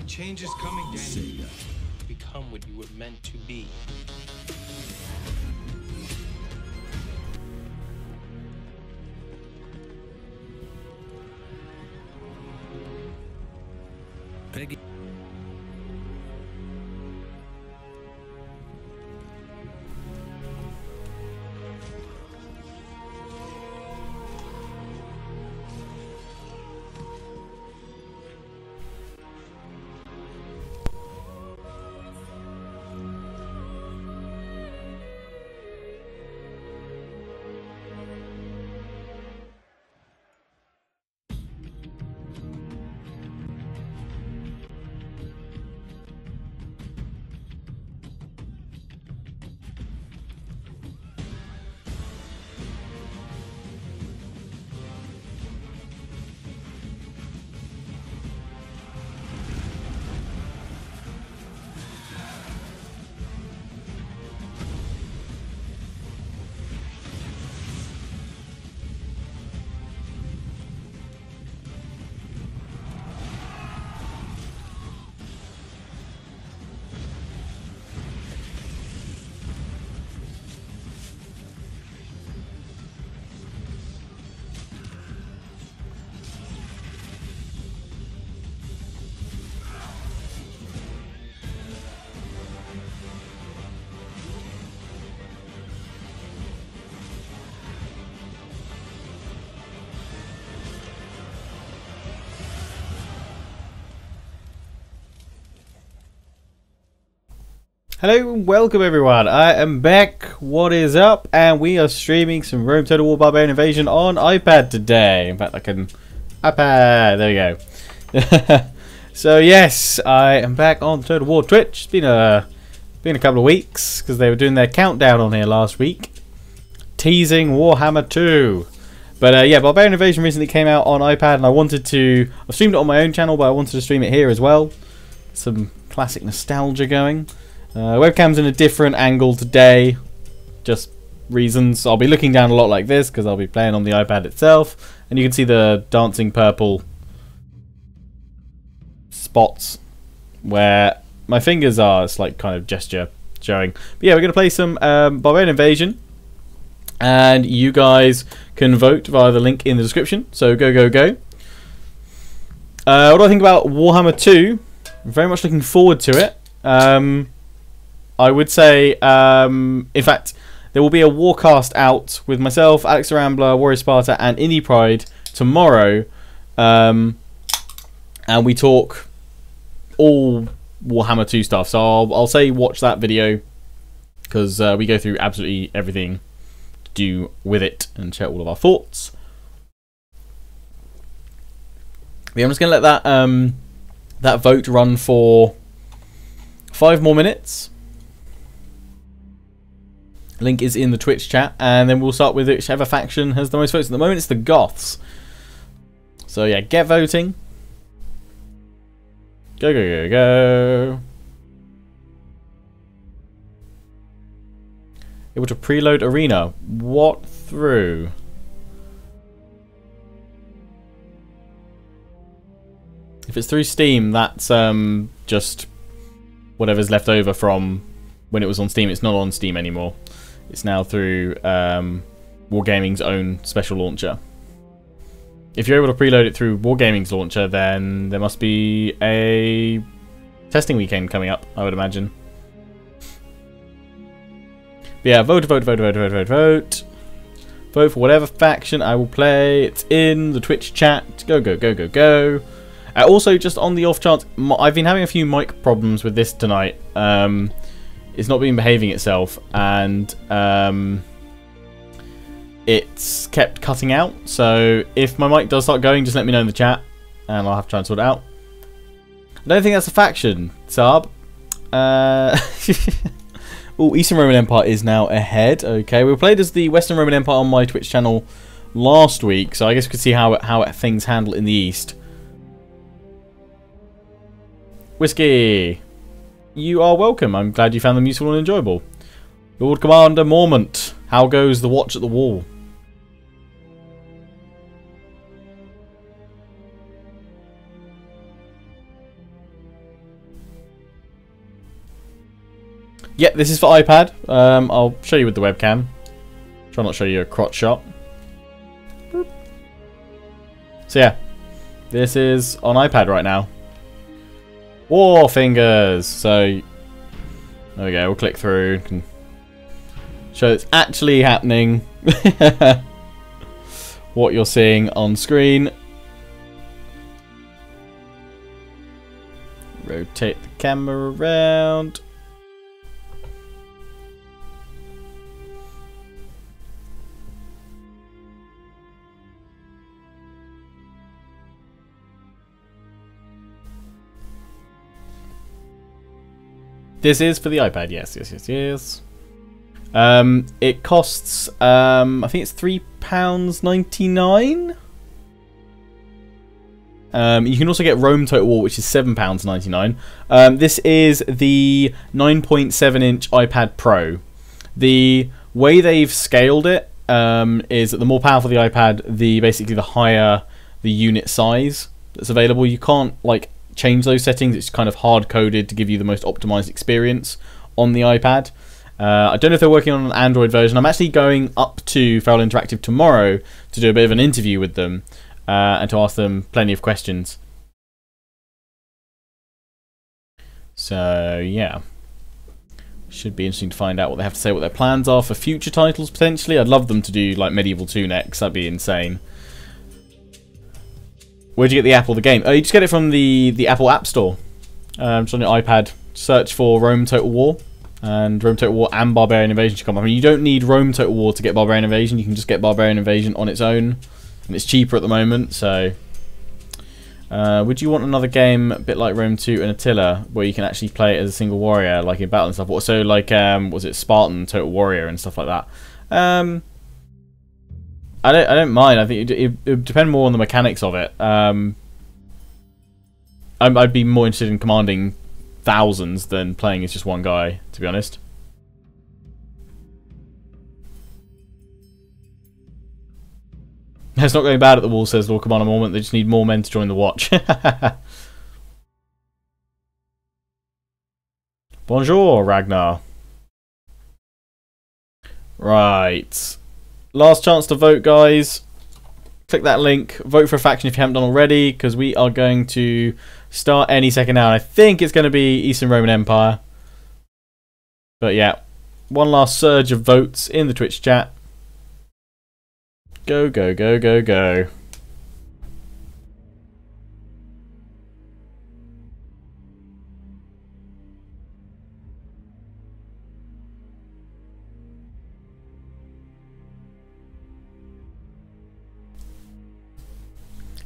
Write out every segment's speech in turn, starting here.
Change is coming, Danny. Become what you were meant to be. Peggy. Hello and welcome everyone, I am back, what is up, and we are streaming some Rome Total War Barbarian Invasion on iPad today. In fact I can, iPad, there we go. So yes, I am back on Total War Twitch. It's been a couple of weeks, because they were doing their countdown on here last week, teasing Warhammer 2. But yeah, Barbarian Invasion recently came out on iPad, and I streamed it on my own channel, but I wanted to stream it here as well. Some classic nostalgia going. Webcam's in a different angle today, just reasons. I'll be looking down a lot like this because I'll be playing on the iPad itself, and you can see the dancing purple spots where my fingers are. It's like kind of gesture showing. But yeah, we're going to play some Barbarian Invasion, and you guys can vote via the link in the description, so go. What do I think about Warhammer 2? I'm very much looking forward to it. I would say, in fact, there will be a Warcast out with myself, Alex the Rambler, Warrior Sparta, and Indie Pride tomorrow, and we talk all Warhammer 2 stuff. So I'll say watch that video, because we go through absolutely everything to do with it and share all of our thoughts. But yeah, I'm just going to let that vote run for 5 more minutes. Link is in the Twitch chat, and then we'll start with whichever faction has the most votes. At the moment, it's the Goths. So yeah, get voting. Go. Able to preload arena. What through? If it's through Steam, that's just whatever's left over from when it was on Steam. It's not on Steam anymore. It's now through Wargaming's own special launcher. If you're able to preload it through Wargaming's launcher, then there must be a testing weekend coming up, I would imagine. But yeah, vote. Vote for whatever faction I will play. It's in the Twitch chat. Go. Also, just on the off chance, I've been having a few mic problems with this tonight. It's not been behaving itself, and it's kept cutting out. So if my mic does start going, just let me know in the chat, and I'll have to try and sort it out. I don't think that's a faction, Saab. Oh, Eastern Roman Empire is now ahead. Okay, we played as the Western Roman Empire on my Twitch channel last week, so I guess we could see how things handle in the East. Whiskey, you are welcome. I'm glad you found them useful and enjoyable. Lord Commander Mormont, how goes the watch at the wall? Yeah, this is for iPad. I'll show you with the webcam. Try not to show you a crotch shot. So yeah, this is on iPad right now. War fingers. So there we go. We'll click through. Can show it's actually happening. What you're seeing on screen. Rotate the camera around. This is for the iPad, yes. It costs, I think it's £3.99. You can also get Rome Total War, which is £7.99. This is the 9.7-inch iPad Pro. The way they've scaled it is that the more powerful the iPad, basically the higher the unit size that's available. You can't like change those settings. It's kind of hard coded to give you the most optimized experience on the iPad. I don't know if they're working on an Android version. I'm actually going up to Feral Interactive tomorrow to do a bit of an interview with them and to ask them plenty of questions. So yeah, should be interesting to find out what they have to say, what their plans are for future titles potentially. I'd love them to do like Medieval 2 next. That'd be insane. Where'd you get the Apple the game? Oh, you just get it from the Apple App Store. Just on your iPad, search for Rome Total War, and Rome Total War and Barbarian Invasion should come up. I mean, you don't need Rome Total War to get Barbarian Invasion. You can just get Barbarian Invasion on its own, and it's cheaper at the moment. So, would you want another game a bit like Rome 2 and Attila, where you can actually play it as a single warrior, like in battle and stuff? Also, like was it Spartan Total Warrior and stuff like that? I don't mind. I think it would depend more on the mechanics of it. I'd be more interested in commanding thousands than playing as just one guy, to be honest. It's not going bad at the wall, says Lord Commander Mormont. They just need more men to join the watch. Bonjour, Ragnar. Right. Last chance to vote, guys. Click that link. Vote for a faction if you haven't done already, because we are going to start any second now. And I think it's going to be Eastern Roman Empire. But yeah, one last surge of votes in the Twitch chat. Go, go, go, go, go.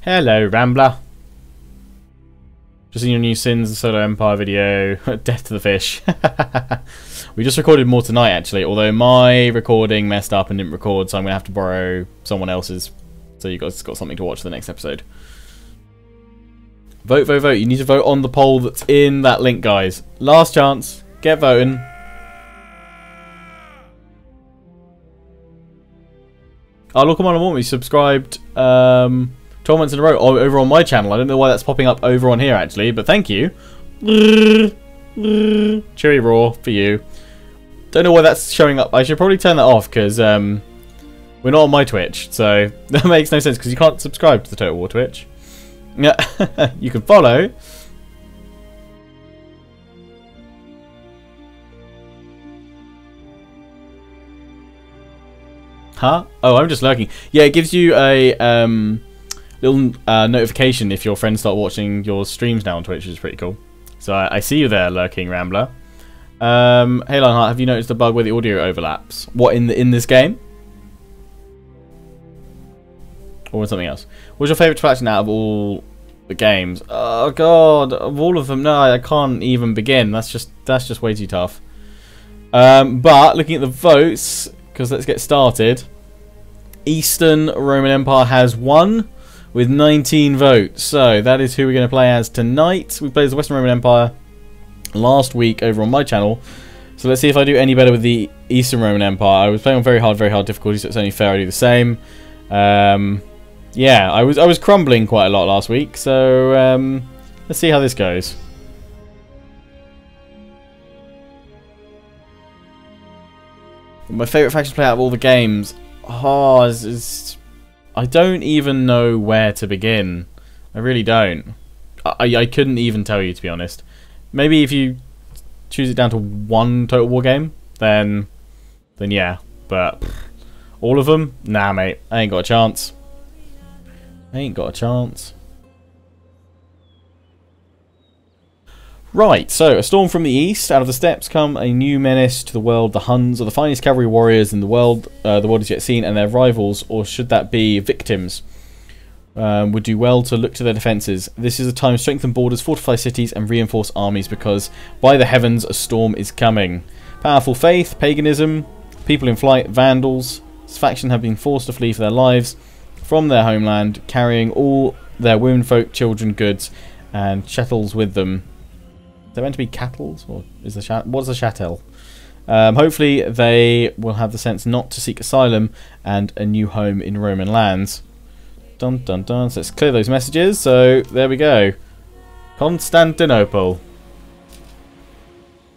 Hello, Rambler. Just in your new Sins and Solo Empire video. Death to the fish. We just recorded more tonight, actually. Although my recording messed up and didn't record, so I'm going to have to borrow someone else's. So you guys got something to watch for the next episode. Vote, vote, vote. You need to vote on the poll that's in that link, guys. Last chance. Get voting. Oh, look, Commander Mormont, we subscribed 12 months in a row over on my channel. I don't know why that's popping up over on here, actually, but thank you. Cheery roar for you. Don't know why that's showing up. I should probably turn that off, because we're not on my Twitch, so that makes no sense, because you can't subscribe to the Total War Twitch. Yeah, you can follow. Huh? Oh, I'm just lurking. Yeah, it gives you a little notification if your friends start watching your streams now on Twitch, which is pretty cool. So I see you there, lurking Rambler. Hey Lionheart, have you noticed the bug where the audio overlaps? What, in this game? Or in something else? What's your favourite faction out of all the games? Oh god, of all of them, no, I can't even begin. That's just way too tough. But looking at the votes, because let's get started. Eastern Roman Empire has won with 19 votes. So that is who we're going to play as tonight. We played as the Western Roman Empire last week over on my channel. So let's see if I do any better with the Eastern Roman Empire. I was playing on very hard difficulty, so it's only fair I do the same. Yeah, I was crumbling quite a lot last week. So let's see how this goes. My favourite faction to play out of all the games. Oh, I don't even know where to begin. I really don't. I couldn't even tell you, to be honest. Maybe if you choose it down to one Total War game, then yeah. But all of them? Nah, mate. I ain't got a chance. I ain't got a chance. Right, so a storm from the east. Out of the steppes come a new menace to the world. The Huns are the finest cavalry warriors in the world has yet seen, and their rivals, or should that be victims, would do well to look to their defences. This is a time to strengthen borders, fortify cities, and reinforce armies, because by the heavens a storm is coming. Powerful faith, paganism, people in flight, vandals. This faction have been forced to flee for their lives from their homeland, carrying all their womenfolk, children, goods, and chattels with them. They're meant to be cattles, or is the what's a chattel? Hopefully they will have the sense not to seek asylum and a new home in Roman lands. Dun dun dun. So let's clear those messages. So there we go. Constantinople,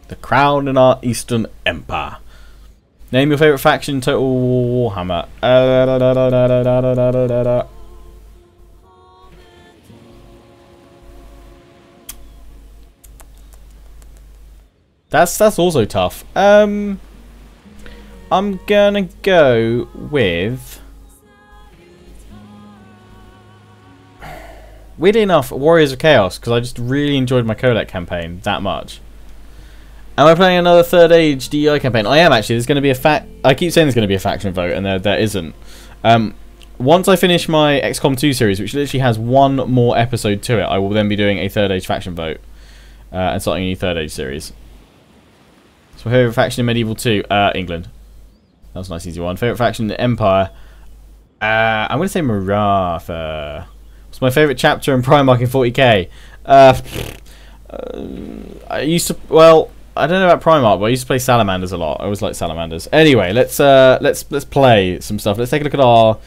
the crown in our Eastern Empire. Name your favourite faction, Total Warhammer. That's also tough. I'm gonna go with, weirdly enough, Warriors of Chaos, because I just really enjoyed my Kolek campaign that much. Am I playing another Third Age DEI campaign? I am actually. There's going to be I keep saying there's going to be a faction vote, and there isn't. Once I finish my XCOM 2 series, which literally has one more episode to it, I will then be doing a Third Age faction vote and starting a new Third Age series. So, favourite faction in Medieval 2? England. That was a nice easy one. Favourite faction in the Empire? I'm going to say Maratha. What's my favourite chapter in Primarch in 40k? I used to, well, I don't know about Primarch, but I used to play Salamanders a lot. I always liked Salamanders. Anyway, let's play some stuff. Let's take a look at our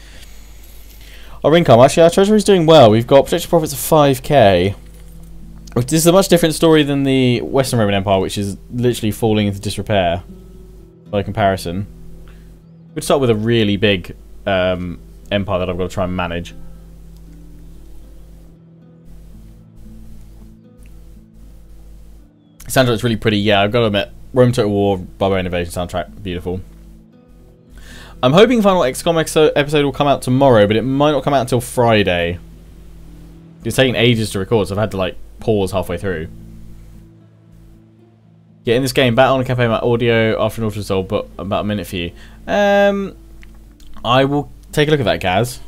income. Actually, our treasury is doing well. We've got projected profits of 5k. This is a much different story than the Western Roman Empire, which is literally falling into disrepair by comparison. We'd start with a really big empire that I've got to try and manage. Soundtrack's really pretty. Yeah, I've got to admit, Rome Total War, Barbarian Invasion soundtrack, beautiful. I'm hoping final XCOM episode will come out tomorrow, but it might not come out until Friday. It's taking ages to record, so I've had to like pause halfway through. Yeah, in this game, battle on a campaign about audio after an auto resolve, but about a minute for you. I will take a look at that, Gaz.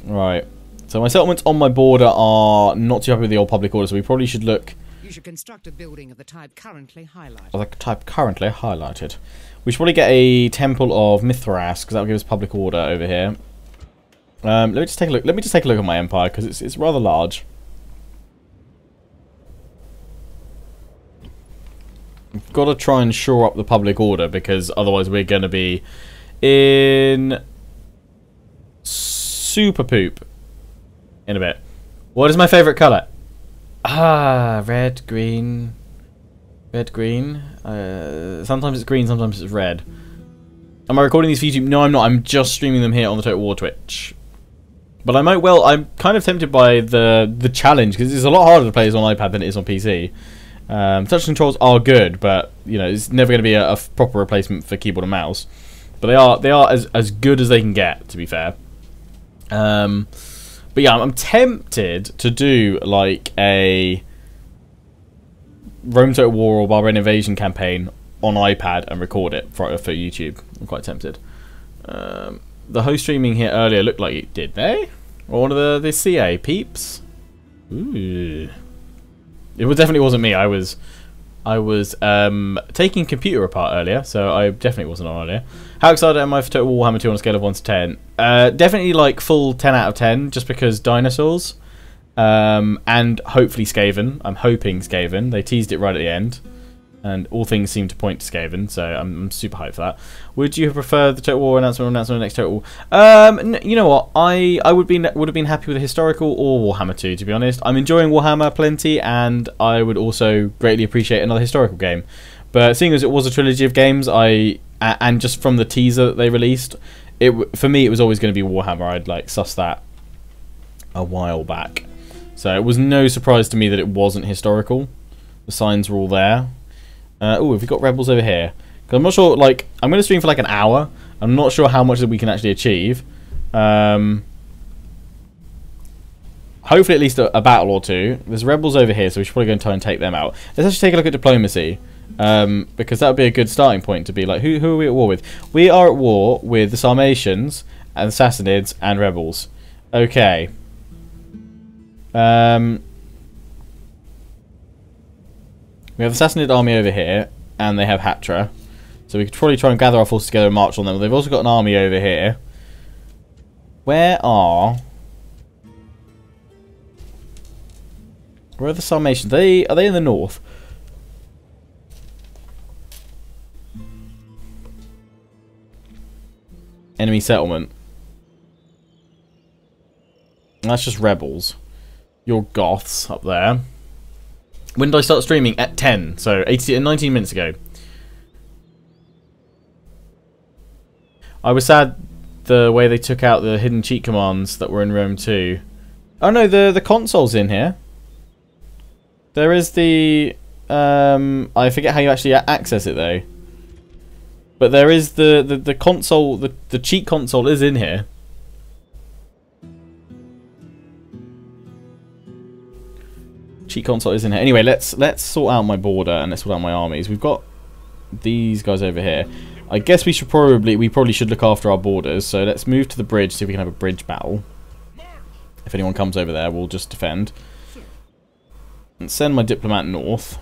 Right. So my settlements on my border are not too happy with the old public order, so we probably should look. You should construct a building of the type currently highlighted. Of the type currently highlighted. We should probably get a Temple of Mithras, because that will give us public order over here. Let me just take a look. Let me just take a look at my empire, because it's rather large. We've got to try and shore up the public order, because otherwise we're going to be in super poop in a bit. What is my favourite colour? Red, green. Red, green. Sometimes it's green, sometimes it's red. Am I recording these for YouTube? No, I'm not. I'm just streaming them here on the Total War Twitch. But I might well. I'm kind of tempted by the challenge, because it's a lot harder to play this on iPad than it is on PC. Touch controls are good, but you know it's never going to be a proper replacement for keyboard and mouse. But they are as good as they can get, to be fair. But yeah, I'm tempted to do like a Rome Total War or Barbarian Invasion campaign on iPad and record it for YouTube. I'm quite tempted. The host streaming here earlier looked like it did, they? Or one of the CA peeps? Ooh. It definitely wasn't me. I was taking computer apart earlier, so I definitely wasn't on earlier. How excited am I for Total Warhammer 2 on a scale of 1 to 10? Definitely like full 10 out of 10, just because dinosaurs. And hopefully Skaven. I'm hoping Skaven. They teased it right at the end. And all things seem to point to Skaven, so I'm super hyped for that. Would you have preferred the Total War announcement or announcement of the next Total War? You know what? I would have been happy with a historical or Warhammer 2, to be honest. I'm enjoying Warhammer plenty, and I would also greatly appreciate another historical game. But seeing as it was a trilogy of games, and just from the teaser that they released, for me it was always going to be Warhammer. I'd like sussed that a while back, so it was no surprise to me that it wasn't historical. The signs were all there. Oh, have we got rebels over here? Because I'm not sure. Like, I'm going to stream for like an hour. I'm not sure how much that we can actually achieve. Hopefully at least a battle or two. There's rebels over here, so we should probably go and try and take them out. Let's actually take a look at diplomacy. Because that would be a good starting point to be like, who are we at war with? We are at war with the Sarmatians and the Sassanids and rebels. Okay. We have the Sassanid army over here, and they have Hatra. So we could probably try and gather our forces together and march on them. They've also got an army over here. Where are the Sarmatians? Are they in the north? Enemy settlement. And that's just rebels. Your Goths up there. When did I start streaming? At 10, so 19 minutes ago. I was sad the way they took out the hidden cheat commands that were in Rome 2. Oh no, the console's in here. There is the... I forget how you actually access it though. But there is the console, the cheat console is in here. Cheat console is in here. Anyway, let's sort out my border and let's sort out my armies. We've got these guys over here. I guess we probably should look after our borders. So let's move to the bridge, see if we can have a bridge battle. If anyone comes over there, we'll just defend. And send my diplomat north.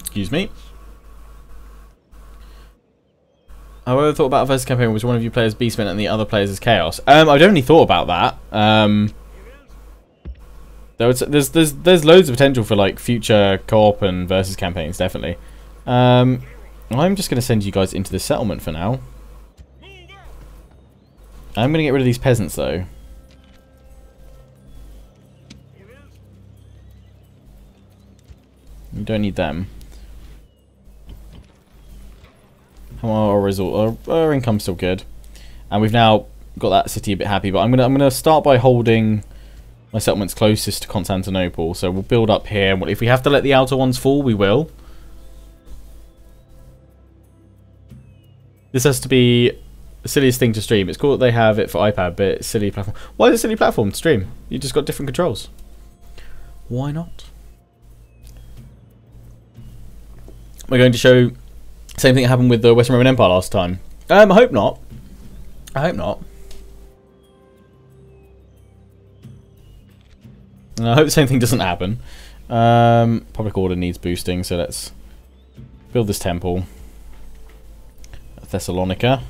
Excuse me. However, thought about a versus campaign which one of you players Beastmen and the other players is Chaos. I've definitely thought about that. There's loads of potential for like future co-op and versus campaigns, definitely. I'm just going to send you guys into the settlement for now. I'm going to get rid of these peasants though. We don't need them. How our result? Our income's still good, and we've now got that city a bit happy. But I'm gonna start by holding my settlements closest to Constantinople. So we'll build up here. If we have to let the outer ones fall, we will. This has to be the silliest thing to stream. It's cool that they have it for iPad, but it's silly platform. Why is it silly platform to stream? You just got different controls. Why not? We're going to show. Same thing that happened with the Western Roman Empire last time. I hope not. I hope not. And I hope the same thing doesn't happen. Public order needs boosting, so let's build this temple. Thessalonica.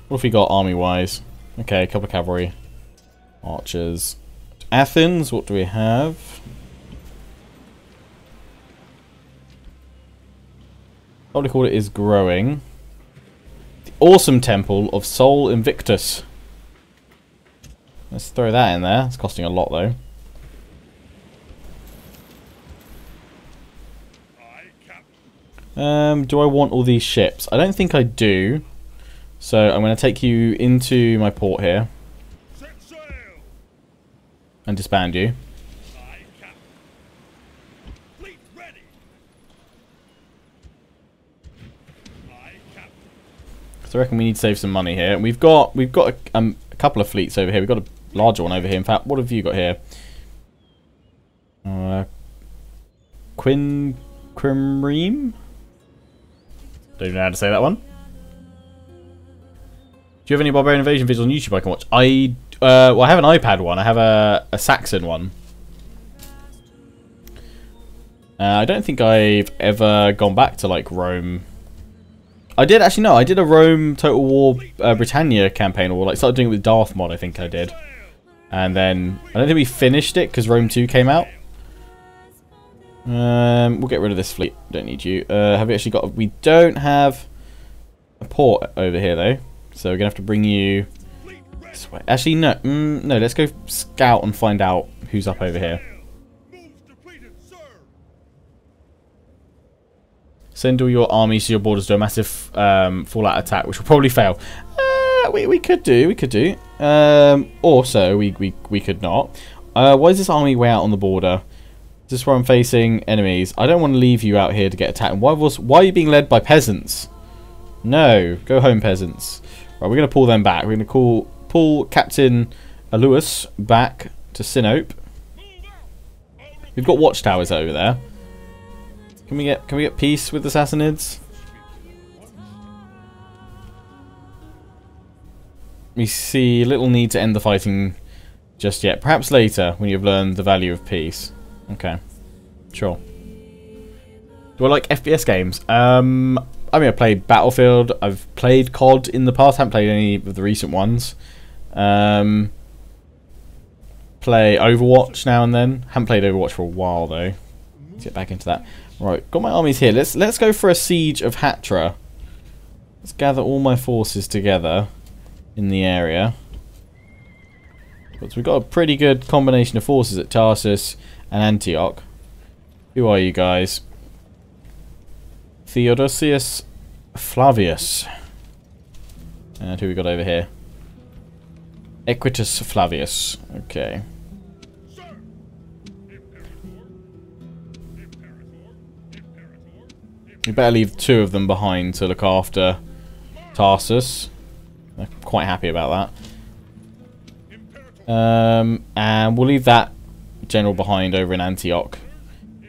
What have we got army-wise? Okay, a couple of cavalry. Archers. Athens, what do we have? Public order is growing. The awesome temple of Sol Invictus. Let's throw that in there. It's costing a lot though. Do I want all these ships? I don't think I do. So I'm going to take you into my port here. And disband you. So I reckon we need to save some money here. We've got a couple of fleets over here. We've got a larger one over here. In fact, what have you got here? Quinquereem? Don't even know how to say that one. Do you have any Barbarian Invasion videos on YouTube I can watch? Well, I have an iPad one. I have a Saxon one. I don't think I've ever gone back to like Rome. I did actually no. I did a Rome Total War Britannia campaign, or like started doing it with Darth mod. I think I did, and then I don't think we finished it because Rome 2 came out. We'll get rid of this fleet. Don't need you. Have we actually got? We don't have a port over here though, so we're gonna have to bring you this way. Actually, no. No. Let's go scout and find out who's up over here. Send all your armies to your borders to do a massive fallout attack, which will probably fail. We could do. Also, we could not. Why is this army way out on the border? Is this where I'm facing enemies? I don't want to leave you out here to get attacked. Why are you being led by peasants? No, go home, peasants. Right, we're going to pull them back. We're going to pull Captain Lewis back to Sinope. We've got watchtowers over there. Can we get peace with the Sassanids? We see little need to end the fighting just yet. Perhaps later, when you've learned the value of peace. Okay, sure. Do I like FPS games? I mean, I played Battlefield. I've played COD in the past. Haven't played any of the recent ones. Play Overwatch now and then. Haven't played Overwatch for a while though. Let's get back into that. Right, got my armies here. Let's go for a siege of Hatra. Let's gather all my forces together in the area. But we've got a pretty good combination of forces at Tarsus and Antioch. Who are you guys? Theodosius Flavius. And who we got over here? Equitus Flavius. Okay. We better leave 2 of them behind to look after Tarsus. I'm quite happy about that. And we'll leave that general behind over in Antioch.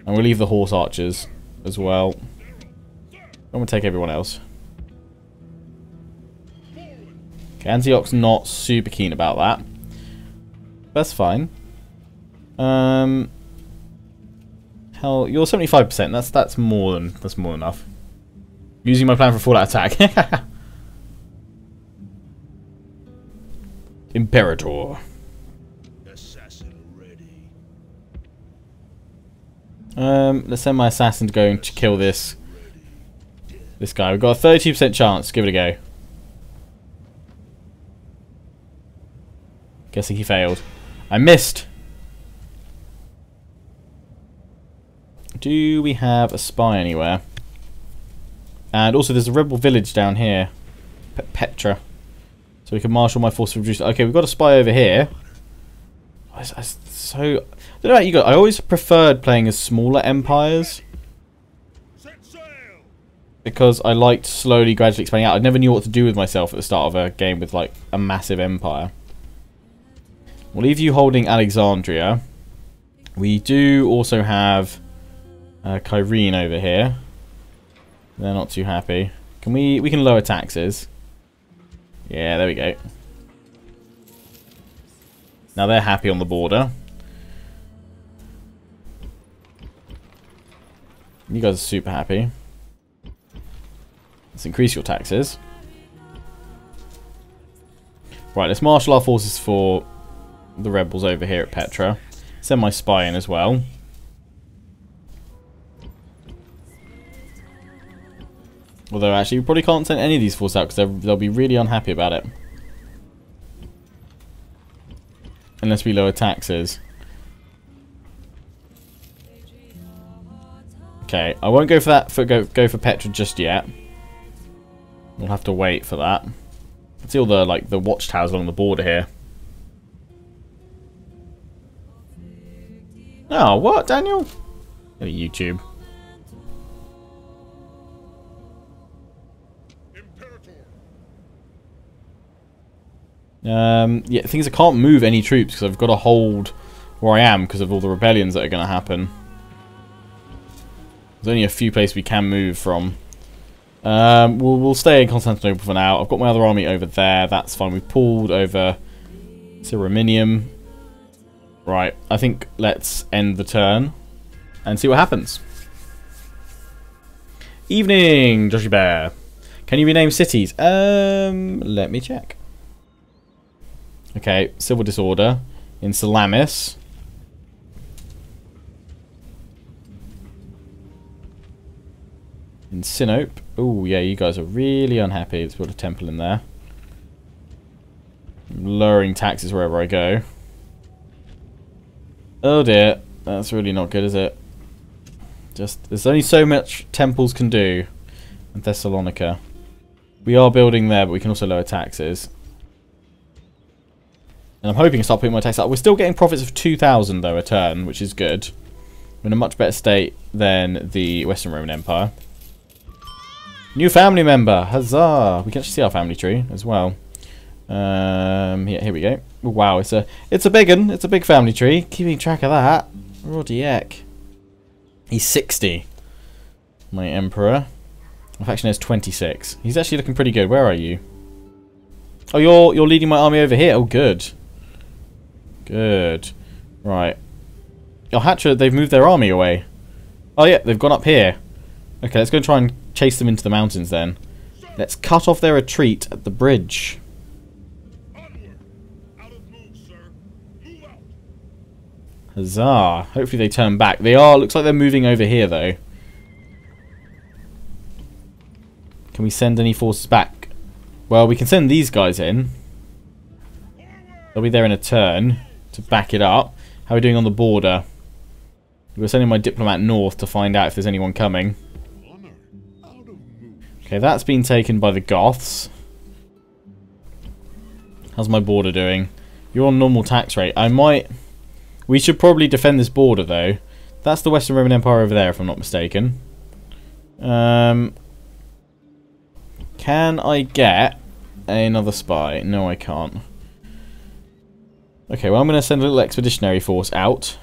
And we'll leave the horse archers as well. I'm going to take everyone else. Okay, Antioch's not super keen about that. That's fine. Hell, you're 75%. That's more than enough. Using my plan for fallout attack. Imperator. Assassin ready. Let's send my assassin to go and kill this guy. We've got a 30% chance. Give it a go. Guessing he failed. I missed. Do we have a spy anywhere? And also there's a rebel village down here. Petra. So we can marshal my force to reduce. Okay, we've got a spy over here. I don't know about you guys. I always preferred playing as smaller empires. Because I liked slowly, gradually expanding out. I never knew what to do with myself at the start of a game with like a massive empire. We'll leave you holding Alexandria. We do also have Kyrene over here. They're not too happy. We can lower taxes. Yeah, there we go. Now they're happy on the border. You guys are super happy. Let's increase your taxes. Right, let's marshal our forces for the rebels over here at Petra. Send my spy in as well. Although actually we probably can't send any of these forces out because they'll be really unhappy about it. Unless we lower taxes. Okay, I won't go for that. Go for Petra just yet. We'll have to wait for that. Let's see all the watchtowers along the border here. Oh, what, Daniel? Go to YouTube. Yeah, the thing is I can't move any troops because I've got to hold where I am because of all the rebellions that are going to happen. There's only a few places we can move from. We'll stay in Constantinople for now. I've got my other army over there. That's fine. We've pulled over Cyraminium. Right, I think let's end the turn and see what happens. Evening, Joshy Bear. Can you rename cities? Let me check. Okay, civil disorder in Salamis. In Sinope. Oh yeah, you guys are really unhappy. Let's put a temple in there. I'm lowering taxes wherever I go. Oh dear, that's really not good, is it? Just there's only so much temples can do in Thessalonica. We are building there, but we can also lower taxes. And I'm hoping to start putting my tax up. We're still getting profits of 2,000 though a turn, which is good. We're in a much better state than the Western Roman Empire. New family member, huzzah! We can actually see our family tree as well. Here we go. Wow, it's a big one. It's a big family tree. Keeping track of that. Roddy heck. He's 60. My emperor. My faction has 26. He's actually looking pretty good. Where are you? Oh, you're leading my army over here. Oh, good. Good. Right. Oh, Hatra, they've moved their army away. Oh, yeah, they've gone up here. Okay, let's go and try and chase them into the mountains then. Let's cut off their retreat at the bridge. Huzzah. Hopefully they turn back. They are. Looks like they're moving over here, though. Can we send any forces back? Well, we can send these guys in. They'll be there in a turn to back it up. How are we doing on the border? We're sending my diplomat north to find out if there's anyone coming. Okay, that's been taken by the Goths. How's my border doing? You're on normal tax rate. We should probably defend this border, though. That's the Western Roman Empire over there, if I'm not mistaken. Can I get another spy? No, I can't. Okay, well, I'm going to send a little expeditionary force out.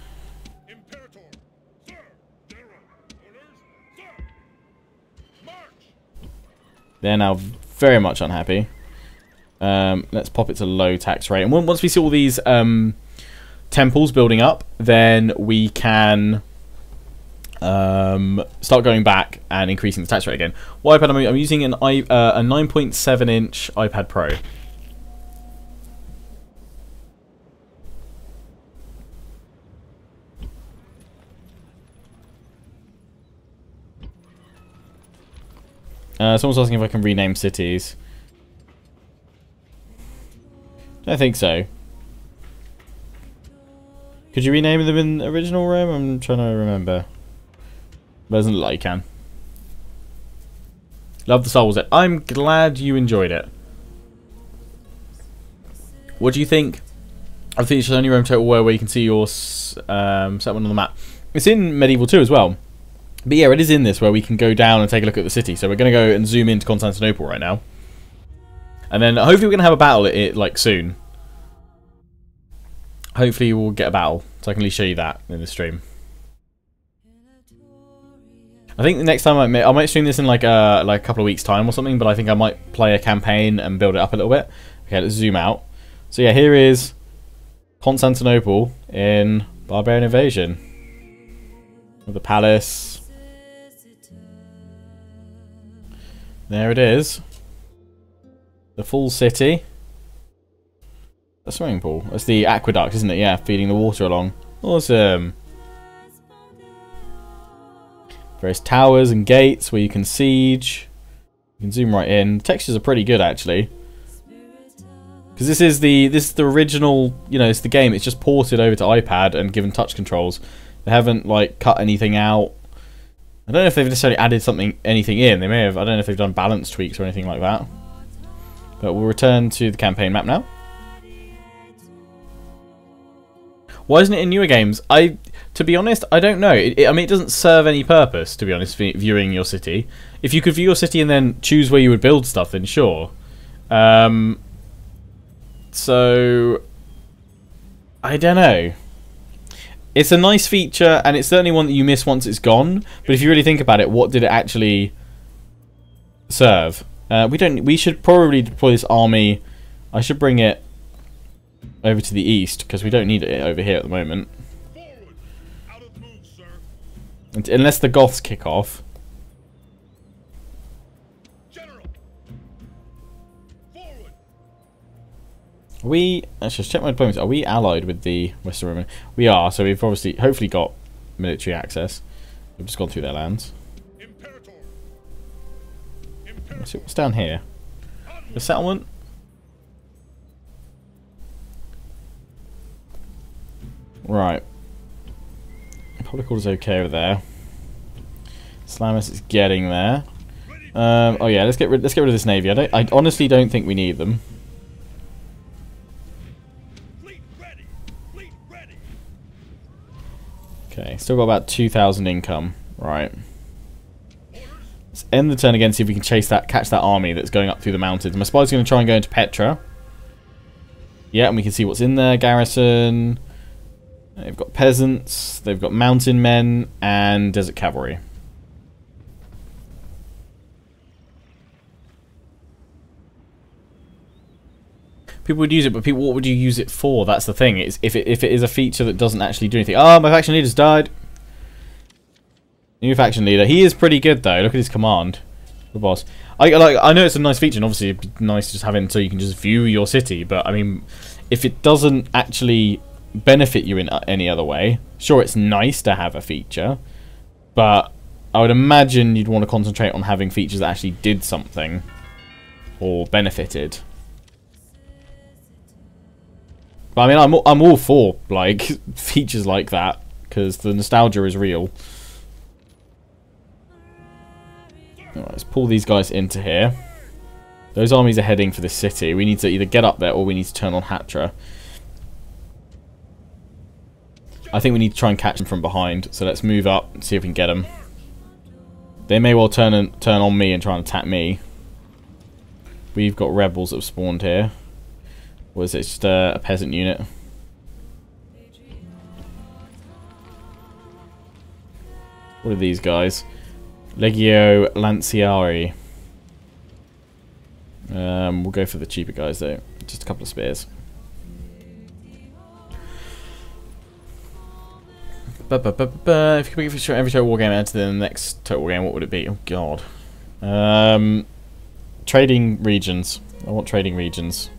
They're now very much unhappy. Let's pop it to low tax rate. And once we see all these temples building up, then we can start going back and increasing the tax rate again. What iPad I'm using? A 9.7-inch iPad Pro. Someone's asking if I can rename cities. Don't think so. Could you rename them in original Rome? I'm trying to remember. Doesn't look like you can. Love the Star Wars. I'm glad you enjoyed it. What do you think of the only Rome Total War where you can see your settlement on the map? It's in Medieval 2 as well. But yeah, it is in this where we can go down and take a look at the city. So we're going to go and zoom into Constantinople right now. And then hopefully we're going to have a battle like soon. Hopefully we'll get a battle, so I can at least show you that in the stream. I think the next time I might stream this in like a couple of weeks' time or something, but I think I might play a campaign and build it up a little bit. Okay, let's zoom out. So yeah, here is Constantinople in Barbarian Invasion. With the palace. There it is. The full city. A swimming pool. That's the aqueduct, isn't it? Yeah, feeding the water along. Awesome. Various towers and gates where you can siege. You can zoom right in. The textures are pretty good, actually. Because this is the original, you know, it's the game. It's just ported over to iPad and given touch controls. They haven't like cut anything out. I don't know if they've necessarily added anything in. They may have. I don't know if they've done balance tweaks or anything like that. But we'll return to the campaign map now. Why isn't it in newer games? To be honest, I don't know. I mean, it doesn't serve any purpose, to be honest, viewing your city. If you could view your city and then choose where you would build stuff, then sure. So, I don't know. It's a nice feature, and it's certainly one that you miss once it's gone. But if you really think about it, what did it actually serve? We should probably deploy this army. I should bring it over to the east because we don't need it over here at the moment. Unless the Goths kick off. Let's just check my diplomacy. Are we allied with the Western Roman? We are, so we've hopefully got military access. We've just gone through their lands. Let's see what's down here. The settlement. Right. Public order's okay over there. Slamus is getting there. Oh yeah, let's get rid of this navy. I honestly don't think we need them. Okay, still got about 2,000 income. Right. Let's end the turn again, see if we can catch that army that's going up through the mountains. My spy's going to try and go into Petra. Yeah, and we can see what's in there. Garrison. They've got peasants. They've got mountain men and desert cavalry. People would use it, but what would you use it for? That's the thing. It's if it is a feature that doesn't actually do anything. Oh, my faction leader's died. New faction leader. He is pretty good though. Look at his command. The boss. I know it's a nice feature, and obviously it'd be nice to just have it so you can just view your city. But I mean, if it doesn't actually benefit you in any other way, sure, it's nice to have a feature, but I would imagine you'd want to concentrate on having features that actually did something or benefited. But I mean, I'm all for like features like that because the nostalgia is real. Alright, let's pull these guys into here. Those armies are heading for this city. We need to either get up there or we need to turn on Hatra. I think we need to try and catch them from behind. So let's move up and see if we can get them. They may well turn on me and try and attack me. We've got rebels that have spawned here. Or is it just a peasant unit? What are these guys? Legio Lanciari. We'll go for the cheaper guys though. Just a couple of spears. If you could give every total war game add to the next total war game, what would it be? Oh god. Trading regions. I want trading regions.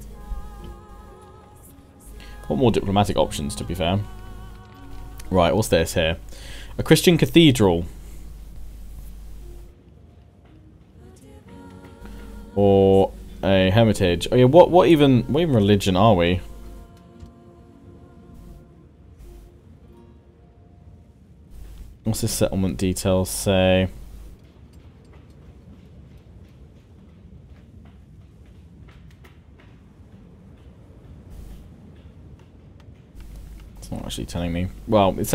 I want more diplomatic options, to be fair. Right, what's this here? A Christian cathedral. Or a hermitage. Oh yeah, what even religion are we? What's this settlement details say? It's not actually telling me. Well, there's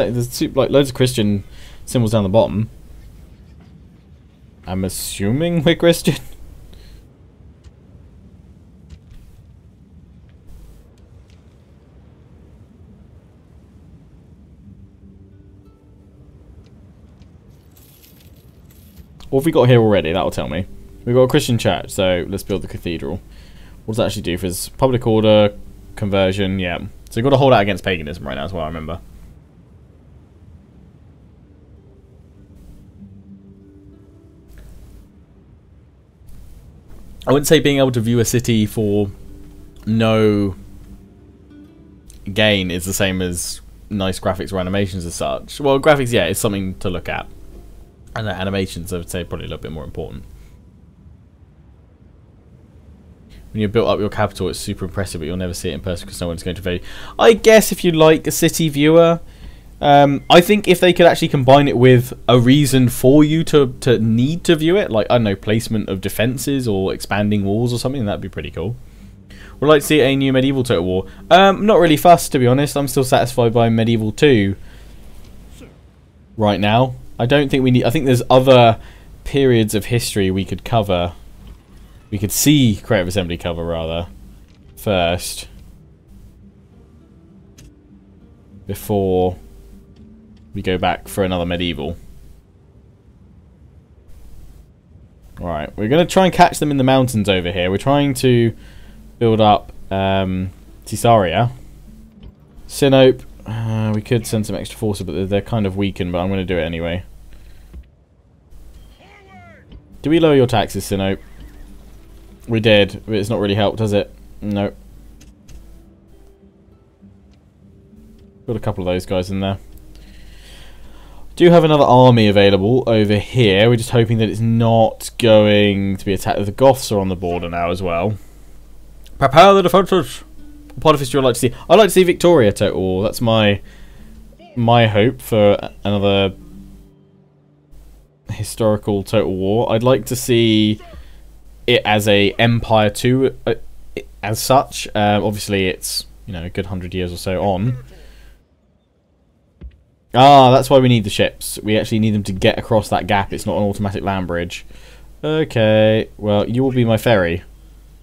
like loads of Christian symbols down the bottom. I'm assuming we're Christian. What have we got here already? That'll tell me. We've got a Christian church, so let's build the cathedral. What does that actually do for us? Public order, conversion, yeah. So we've got to hold out against paganism right now as well, I remember. I wouldn't say being able to view a city for no gain is the same as nice graphics or animations as such. Well, graphics, yeah, is something to look at. And the animations, I would say, probably a little bit more important. When you built up your capital, it's super impressive, but you'll never see it in person because no one's going to invade. I guess if you like a city viewer, I think if they could actually combine it with a reason for you to need to view it, like, I don't know, placement of defences or expanding walls or something, that'd be pretty cool. Would like to see a new medieval Total War. Not really fussed, to be honest. I'm still satisfied by Medieval 2 right now. I don't think we need... I think there's other periods of history we could cover. We could see Creative Assembly cover, rather, first. Before we go back for another medieval. Alright, we're going to try and catch them in the mountains over here. We're trying to build up Caesarea. Sinope. We could send some extra forces, but they're kind of weakened, but I'm going to do it anyway. Do we lower your taxes, Sinope? We did, but it's not really helped, has it? No. Got a couple of those guys in there. Do have another army available over here. We're just hoping that it's not going to be attacked. The Goths are on the border now as well. Prepare the defences. What part of history I'd like to see? I'd like to see Victoria Total War. That's my hope for another historical Total War. I'd like to see it as a Empire II as such. Obviously, it's, you know, a good 100 years or so on. Ah, that's why we need the ships. We actually need them to get across that gap. It's not an automatic land bridge. Okay, well, you will be my ferry.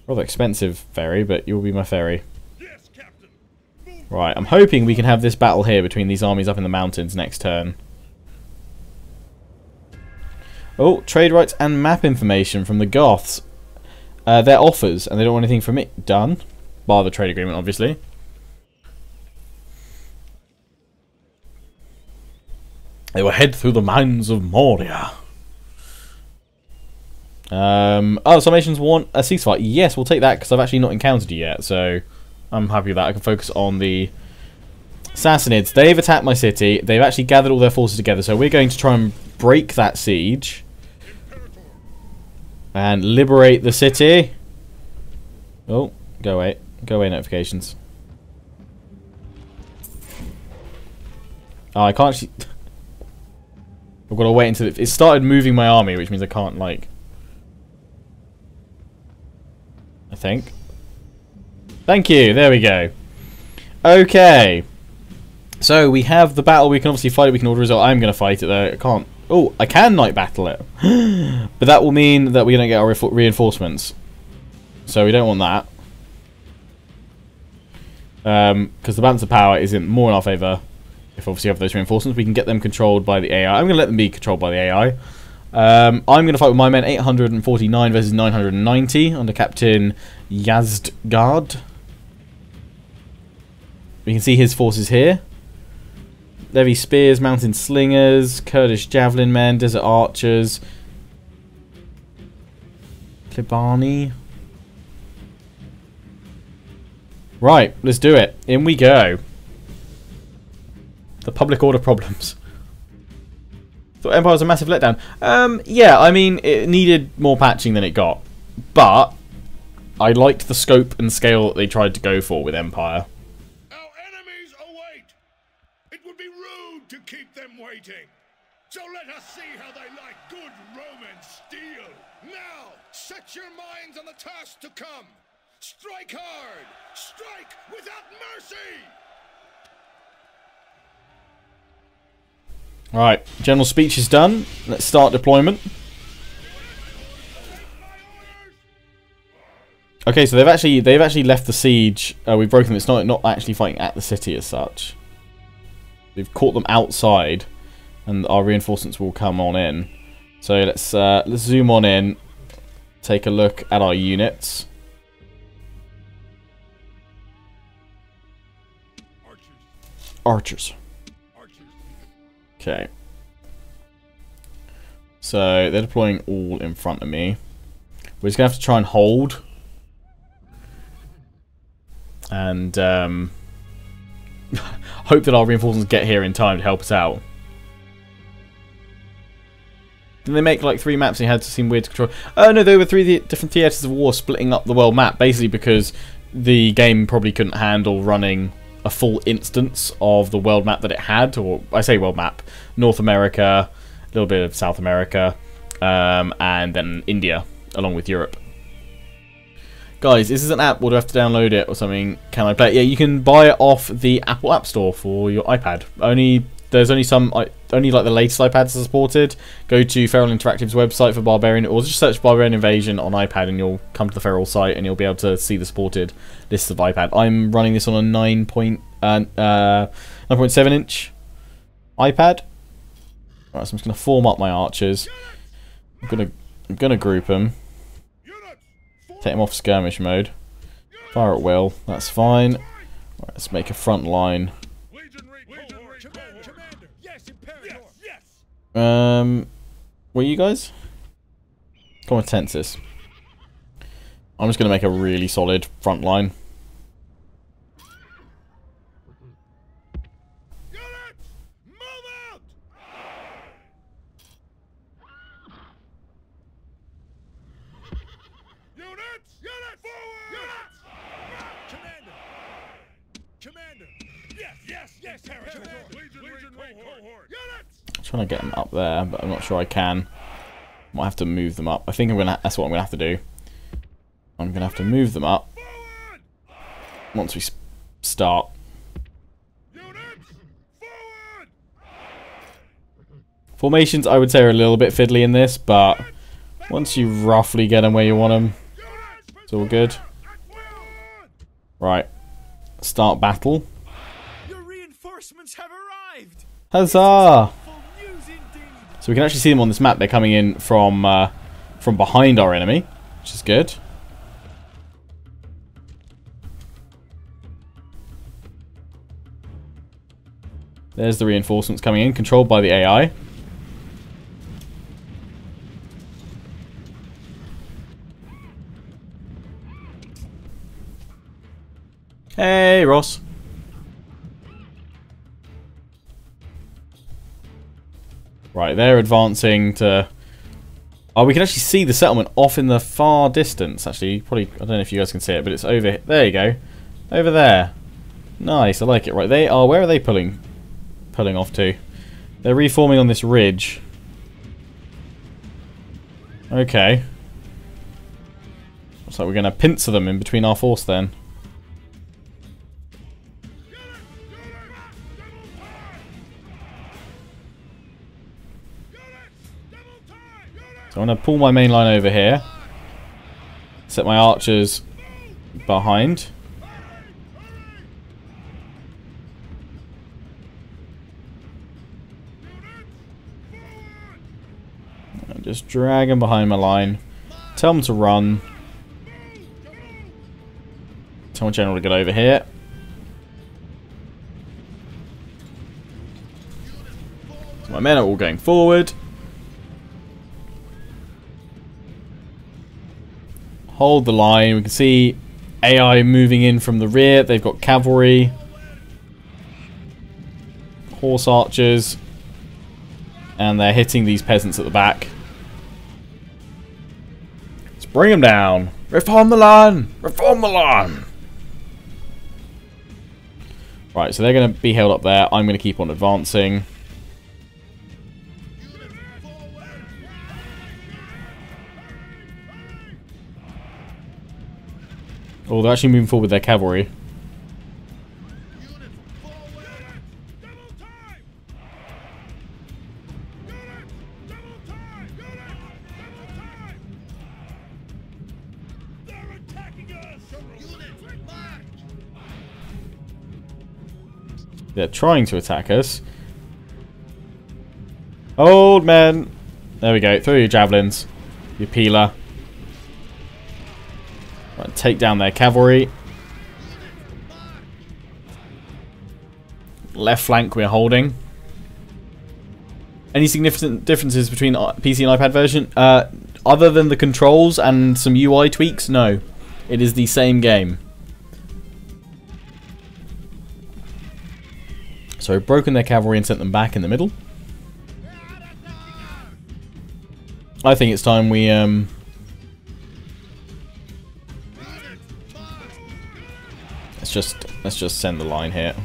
Rather expensive ferry, but you will be my ferry. Right, I'm hoping we can have this battle here between these armies up in the mountains next turn. Oh, trade rights and map information from the Goths. Their offers, and they don't want anything from it done. Bar the trade agreement, obviously. They will head through the mines of Moria. Oh, some nations want a ceasefire. Yes, we'll take that because I've actually not encountered you yet, so I'm happy with that. I can focus on the Sassanids. They've attacked my city. They've actually gathered all their forces together, so we're going to try and break that siege and liberate the city. Oh, go away. Go away, notifications. Oh, I can't actually... I've got to wait until it started moving my army, which means I can't, like... I think. Thank you, there we go. Okay. So, we have the battle, we can obviously fight it, we can order a result. I'm going to fight it though, I can't... Oh, I can night battle it. But that will mean that we're going to get our reinforcements. So we don't want that. Because the balance of power isn't more in our favour. If obviously we have those reinforcements, we can get them controlled by the AI. I'm going to let them be controlled by the AI. I'm going to fight with my men 849 versus 990 under Captain Yazdgard. We can see his forces here. Levy spears, mountain slingers, Kurdish javelin men, desert archers, Klebani. Right, let's do it. In we go. The public order problems. Thought Empire was a massive letdown. Yeah, I mean, it needed more patching than it got. But I liked the scope and scale that they tried to go for with Empire. Our enemies await. It would be rude to keep them waiting. So let us see how they like good Roman steel. Now, set your minds on the task to come. Strike hard. Strike without mercy. Alright, general speech is done. Let's start deployment. Okay, so they've actually left the siege. We've broken them. It's not actually fighting at the city as such. We've caught them outside, and our reinforcements will come on in. So let's zoom on in. Take a look at our units. Archers. Okay. So they're deploying all in front of me. We're just gonna have to try and hold. And hope that our reinforcements get here in time to help us out. Didn't they make like 3 maps and you had to seem weird to control? Oh no, there were 3 different theatres of war splitting up the world map, basically because the game probably couldn't handle running a full instance of the world map that it had, or I say world map, North America, a little bit of South America, and then India, along with Europe. Guys, this is an app, or do I have to download it or something? Can I play it? Yeah, you can buy it off the Apple App Store for your iPad. There's only like the latest iPads are supported. Go to Feral Interactive's website for Barbarian, or just search Barbarian Invasion on iPad and you'll come to the Feral site and you'll be able to see the supported list of iPad. I'm running this on a 9.7 inch iPad. Right, so I'm just gonna form up my archers. I'm gonna group them. Take them off skirmish mode. Fire at will. That's fine. Right, let's make a front line. Where are you guys? Come on, Tensis. I'm just going to make a really solid front line. trying to get them up there, but I'm not sure I can. Might have to move them up. I think that's what I'm gonna have to do. I'm gonna have to move them up once we start. Formations, I would say, are a little bit fiddly in this, but once you roughly get them where you want them, it's all good. Right, start battle. Your reinforcements have arrived. Huzzah! So we can actually see them on this map. They're coming in from behind our enemy, which is good. There's the reinforcements coming in, controlled by the AI. Hey, Ross. Right, they're advancing to... Oh, we can actually see the settlement off in the far distance. Actually, probably, I don't know if you guys can see it, but it's over... There you go. Over there. Nice, I like it. Right, they are... Where are they pulling off to? They're reforming on this ridge. Okay. Looks like we're going to pincer them in between our force then. So I'm going to pull my main line over here. Set my archers behind. And just drag them behind my line. Tell them to run. Tell my general to get over here. So my men are all going forward. Hold the line. We can see AI moving in from the rear. They've got cavalry, horse archers, and they're hitting these peasants at the back. Let's bring them down. Reform the line! Reform the line! Right, so they're going to be held up there. I'm going to keep on advancing. Oh, they're actually moving forward with their cavalry. They're trying to attack us. Old man. There we go. Throw your javelins. Your peeler. Right, take down their cavalry. Left flank we're holding. Any significant differences between PC and iPad version? Other than the controls and some UI tweaks? No. It is the same game. So we've broken their cavalry and sent them back in the middle. I think it's time we let's just send the line here.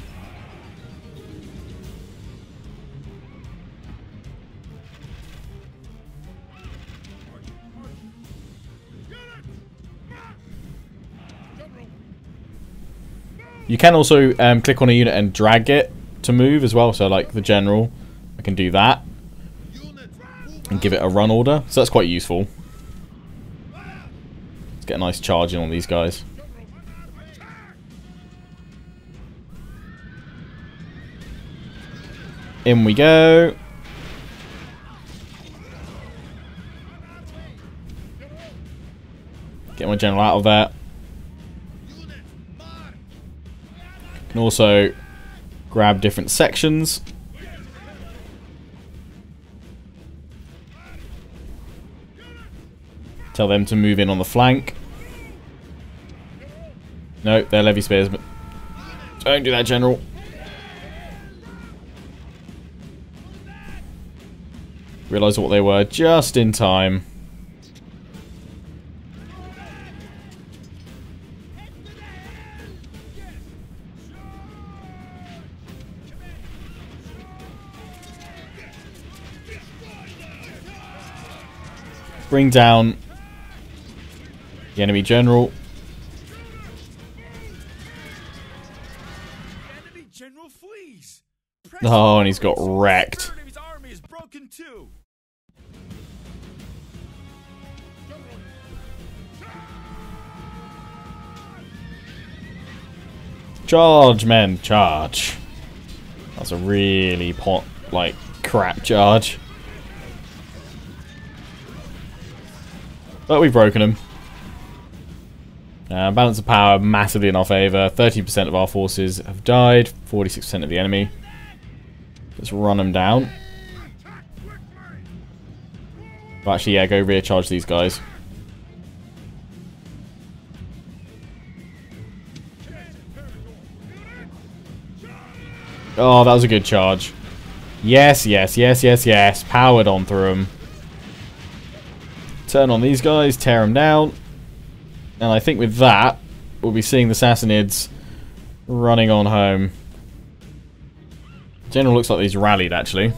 You can also click on a unit and drag it to move as well. So like the general, I can do that and give it a run order. So that's quite useful. Let's get a nice charge in on these guys. In we go. Get my general out of there. Can also grab different sections. Tell them to move in on the flank. No, they're levy spears, but don't do that, general. Realised what they were just in time. bring down the enemy general. The enemy general flees. Oh, and he's got wrecked. His army is broken too. Charge, men, charge. That's a really crap charge. But we've broken him. Balance of power massively in our favour. 30% of our forces have died. 46% of the enemy. Let's run them down. Well, actually, yeah, go rear charge these guys. Oh, that was a good charge. Yes, yes, yes, yes, yes. Powered on through them. Turn on these guys, tear them down. And I think with that, we'll be seeing the Sassanids running on home. General looks like he's rallied, actually.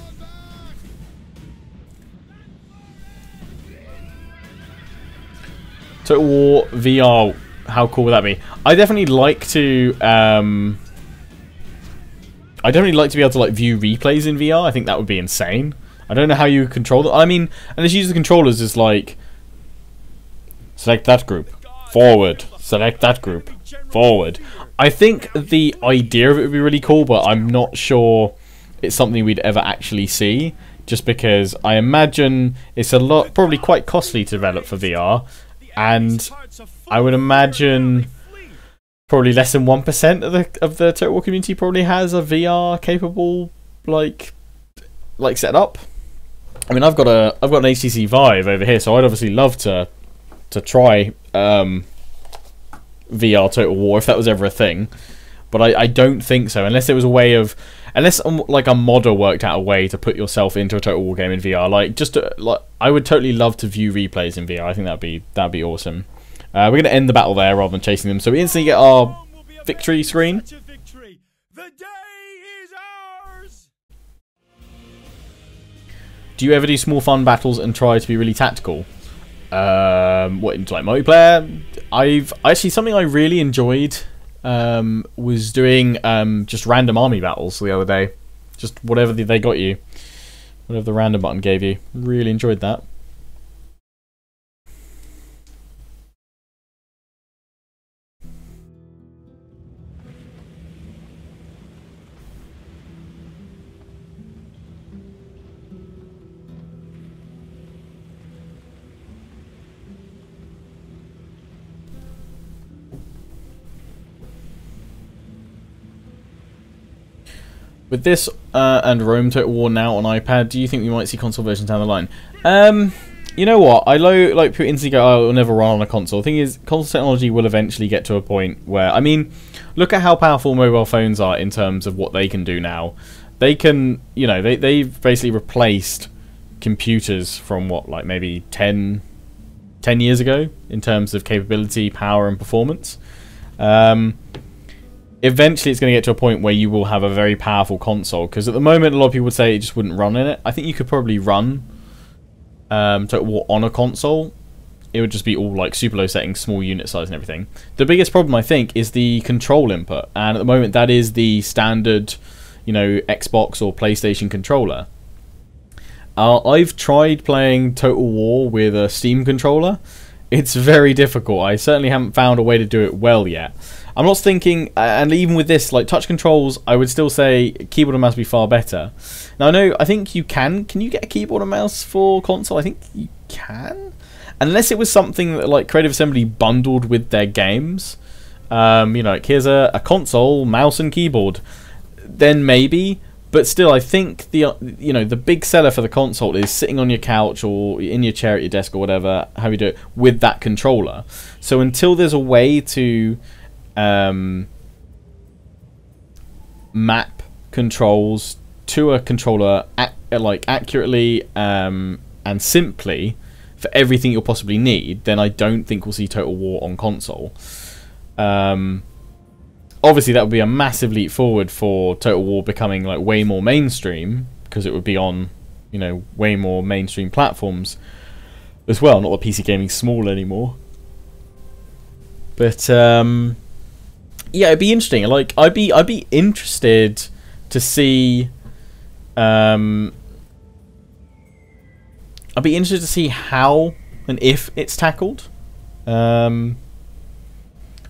Total War VR, how cool would that be? I definitely like to... I definitely like to be able to view replays in VR. I think that would be insane. I don't know how you control them. I mean, unless you use the controllers as select that group, forward, select that group, forward. I think the idea of it would be really cool, but I'm not sure it's something we'd ever actually see. Just because I imagine it's probably quite costly to develop for VR, and I would imagine probably less than 1% of the Total War community probably has a VR capable like setup. I mean, I've got an HTC Vive over here, so I'd obviously love to try VR Total War if that was ever a thing. But I don't think so, unless there was a way of, unless a modder worked out a way to put yourself into a Total War game in VR. I would totally love to view replays in VR. I think that'd be awesome. We're going to end the battle there rather than chasing them, so we instantly get our victory screen. The day is ours. Do you ever do small fun battles and try to be really tactical? What, into multiplayer? Actually, something I really enjoyed was doing just random army battles the other day. Just whatever they got you. Whatever the random button gave you. Really enjoyed that. With this and Rome Total War now on iPad, do you think we might see console versions down the line? You know what? I like people instantly go, oh, it'll never run on a console. The thing is, console technology will eventually get to a point where, I mean, look at how powerful mobile phones are in terms of what they can do now. They can, they've basically replaced computers from what, maybe 10 years ago in terms of capability, power, and performance. Eventually it's going to get to a point where you will have a very powerful console, because at the moment a lot of people would say it just wouldn't run in it. I think you could probably run Total War on a console. It would just be all super low settings, small unit size and everything. The biggest problem I think is the control input, and at the moment that is the standard Xbox or PlayStation controller. I've tried playing Total War with a Steam controller. It's very difficult. I certainly haven't found a way to do it well yet. I'm not thinking, and even with this, touch controls, I would still say keyboard and mouse would be far better. Now, I think you can you get a keyboard and mouse for console? I think you can. Unless it was something that, Creative Assembly bundled with their games. Here's a console, mouse and keyboard. Then maybe, but still, I think the big seller for the console is sitting on your couch or in your chair at your desk or whatever, how you do it, with that controller. So until there's a way to map controls to a controller accurately and simply for everything you'll possibly need, then I don't think we'll see Total War on console. Obviously that would be a massive leap forward for Total War becoming way more mainstream, because it would be on way more mainstream platforms. as well. Not that PC gaming's small anymore. But yeah, it'd be interesting. Like, I'd be interested to see. I'd be interested to see how and if it's tackled. But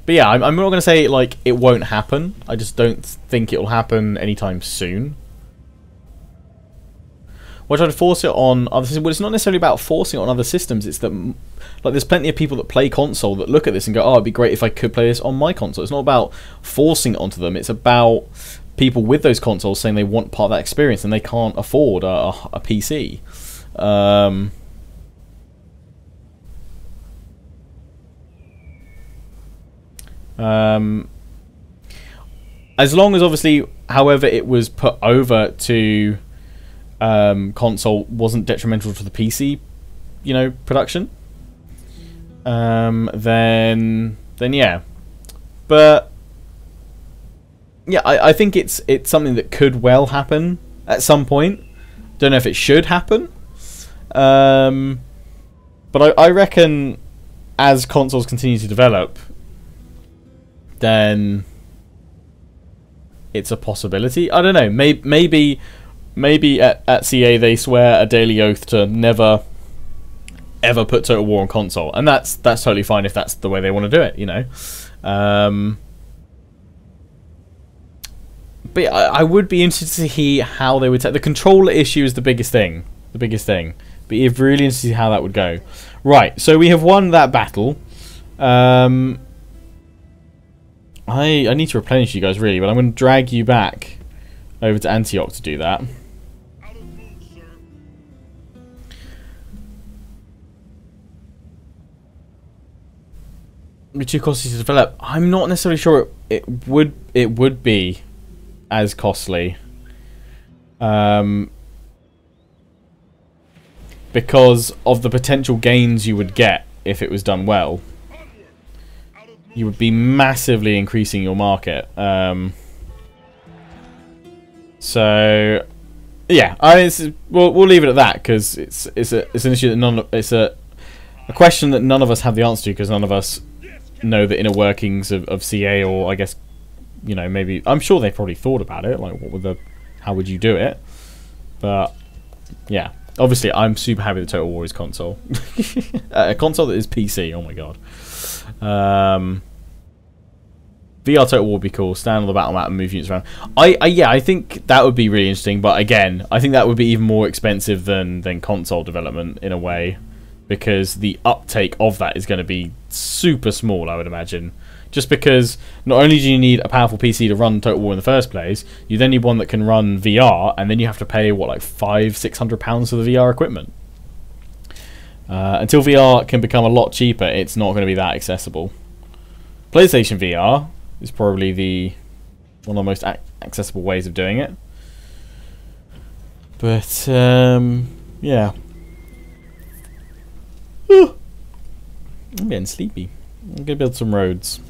yeah, I'm not going to say like it won't happen. I just don't think it'll happen anytime soon. We're trying to force it on other systems. Well, it's not necessarily about forcing it on other systems. It's that, like, there's plenty of people that play console that look at this and go, "Oh, it'd be great if I could play this on my console." It's not about forcing it onto them. It's about people with those consoles saying they want part of that experience and they can't afford a PC. As long as, obviously, however it was put over to console wasn't detrimental to the PC, you know, production, then yeah. But yeah, I think it's something that could well happen at some point. Don't know if it should happen, but I reckon as consoles continue to develop, then it's a possibility. I don't know. Maybe at CA they swear a daily oath to never ever put Total War on console, and that's totally fine if that's the way they want to do it, you know. But yeah, I would be interested to see how they would take the controller issue is the biggest thing. But you're really interested to see how that would go. Right, so we have won that battle. I need to replenish you guys, really, but I'm going to drag you back over to Antioch to do that. It'd be too costly to develop. I'm not necessarily sure it would be as costly, because of the potential gains you would get if it was done well. You would be massively increasing your market. So yeah, we'll leave it at that, because it's an issue that it's a question that none of us have the answer to, because none of us know the inner workings of CA, or I guess, you know, maybe I'm sure they probably thought about it, like how would you do it? But yeah, obviously I'm super happy that Total War is console, a console that is PC. Oh my god. VR Total War would be cool. Stand on the battle map and move units around. I think that would be really interesting. But again, I think that would be even more expensive than console development in a way, because the uptake of that is going to be super small, I would imagine. Just because not only do you need a powerful PC to run Total War in the first place, you then need one that can run VR, and then you have to pay what, like £500-600 for the VR equipment. Until VR can become a lot cheaper, it's not going to be that accessible. PlayStation VR is probably one of the most accessible ways of doing it. But yeah, I'm getting sleepy. I'm gonna build some roads.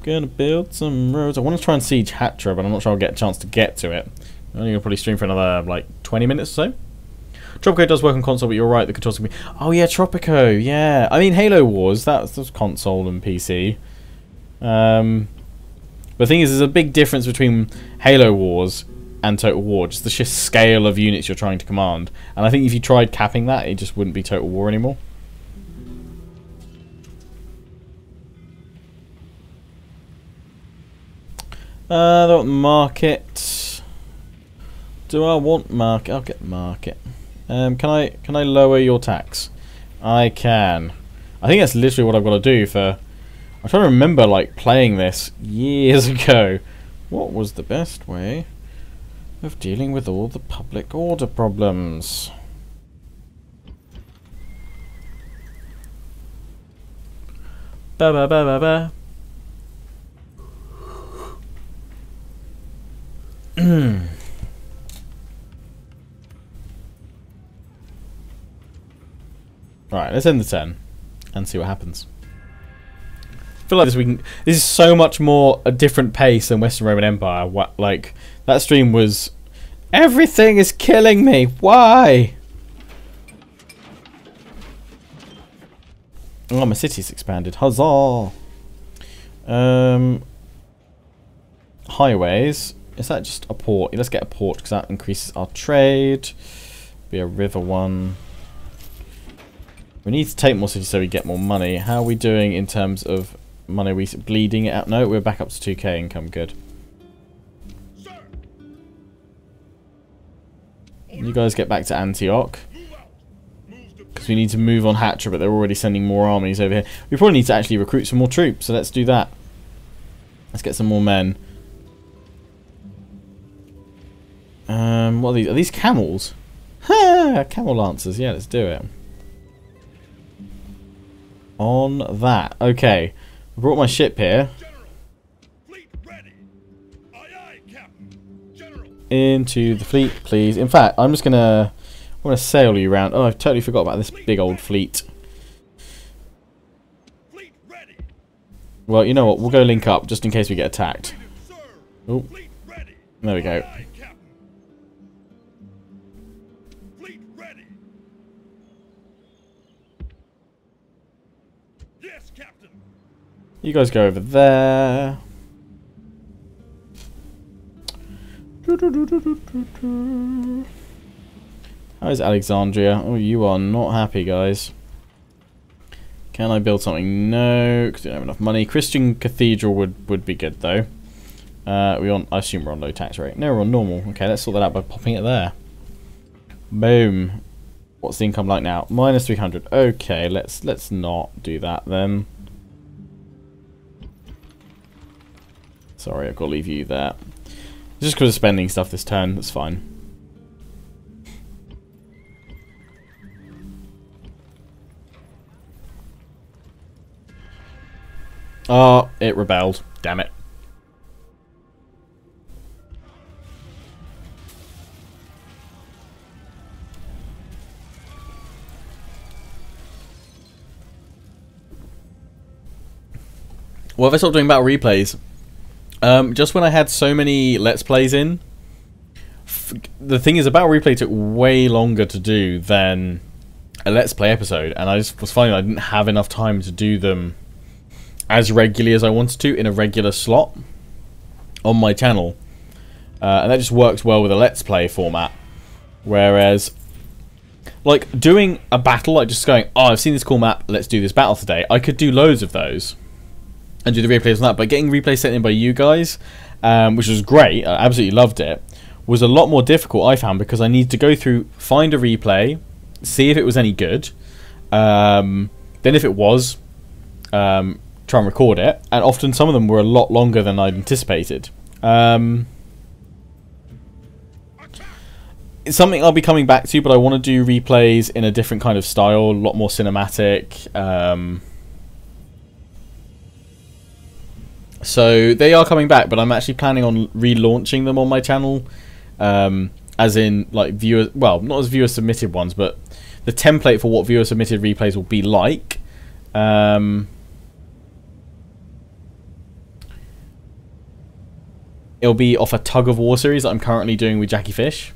I want to try and siege Hatra, but I'm not sure I'll get a chance to get to it. I'm only gonna probably stream for another like 20 minutes or so. Tropico does work on console, but you're right, the controls can be... Oh yeah, Tropico, yeah. I mean, Halo Wars, that's console and PC. But the thing is, there's a big difference between Halo Wars and Total War, just the sheer scale of units you're trying to command. And I think if you tried capping that, it just wouldn't be Total War anymore. I don't market. Do I want market? I'll get market. Can I lower your tax? I can. I think that's literally what I've got to do for... I'm trying to remember, like, playing this years ago. What was the best way of dealing with all the public order problems? Ba ba ba ba ba. Right, let's end the turn and see what happens. I feel like this is so much more a different pace than Western Roman Empire. Like, that stream was, everything is killing me. Why? Oh, my city's expanded. Huzzah! Highways. Is that just a port? Let's get a port because that increases our trade. Be a river one. We need to take more cities so we get more money. How are we doing in terms of money? Are we bleeding it out? No, we're back up to 2k income. Good. You guys get back to Antioch. Because we need to move on Hatra, but they're already sending more armies over here. We probably need to actually recruit some more troops, so let's do that. Let's get some more men. What are these? Are these camels? Ha! Camel lancers. Yeah, let's do it. On that. Okay. I brought my ship here. Into the fleet, please. In fact, I'm gonna sail you around. Oh, I totally forgot about this big old fleet. Well, you know what? We'll go link up just in case we get attacked. Oh, there we go. You guys go over there. How is Alexandria? Oh, you are not happy, guys. Can I build something? No, because we don't have enough money. Christian Cathedral would be good, though. I assume we're on low tax rate. No, we're on normal. Okay, let's sort that out by popping it there. Boom. What's the income like now? Minus 300. Okay, let's not do that then. Sorry, I've got to leave you there. Just because of spending stuff this turn, that's fine. Oh, it rebelled. Damn it. What have I stopped doing battle replays? Just when I had so many Let's Plays in. The thing is, a battle replay took way longer to do than a Let's Play episode, and I just was finding I didn't have enough time to do them as regularly as I wanted to in a regular slot on my channel. And that just works well with a Let's Play format. Whereas, like, doing a battle, like just going, oh, I've seen this cool map, let's do this battle today. I could do loads of those and do the replays on that, but getting replays sent in by you guys, which was great, I absolutely loved it, was a lot more difficult, I found, because I needed to go through, find a replay, see if it was any good, then if it was, try and record it, and often some of them were a lot longer than I'd anticipated. It's something I'll be coming back to, but I want to do replays in a different kind of style, a lot more cinematic. So they are coming back, but I'm actually planning on relaunching them on my channel, as in like viewer, well, not as viewer submitted ones, but the template for what viewer submitted replays will be like. It'll be off a tug of war series that I'm currently doing with Jackie Fish.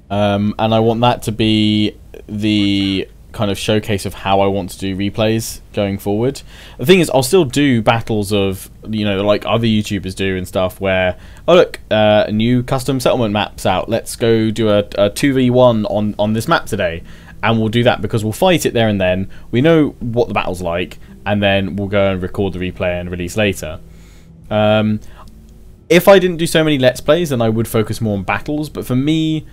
And I want that to be the kind of showcase of how I want to do replays going forward. The thing is, I'll still do battles of, you know, like other YouTubers do and stuff, where, oh look, a new custom settlement map's out, let's go do a 2v1 on this map today, and we'll do that because we'll fight it there and then, we know what the battle's like, and then we'll go and record the replay and release later. If I didn't do so many Let's Plays, then I would focus more on battles, but for me,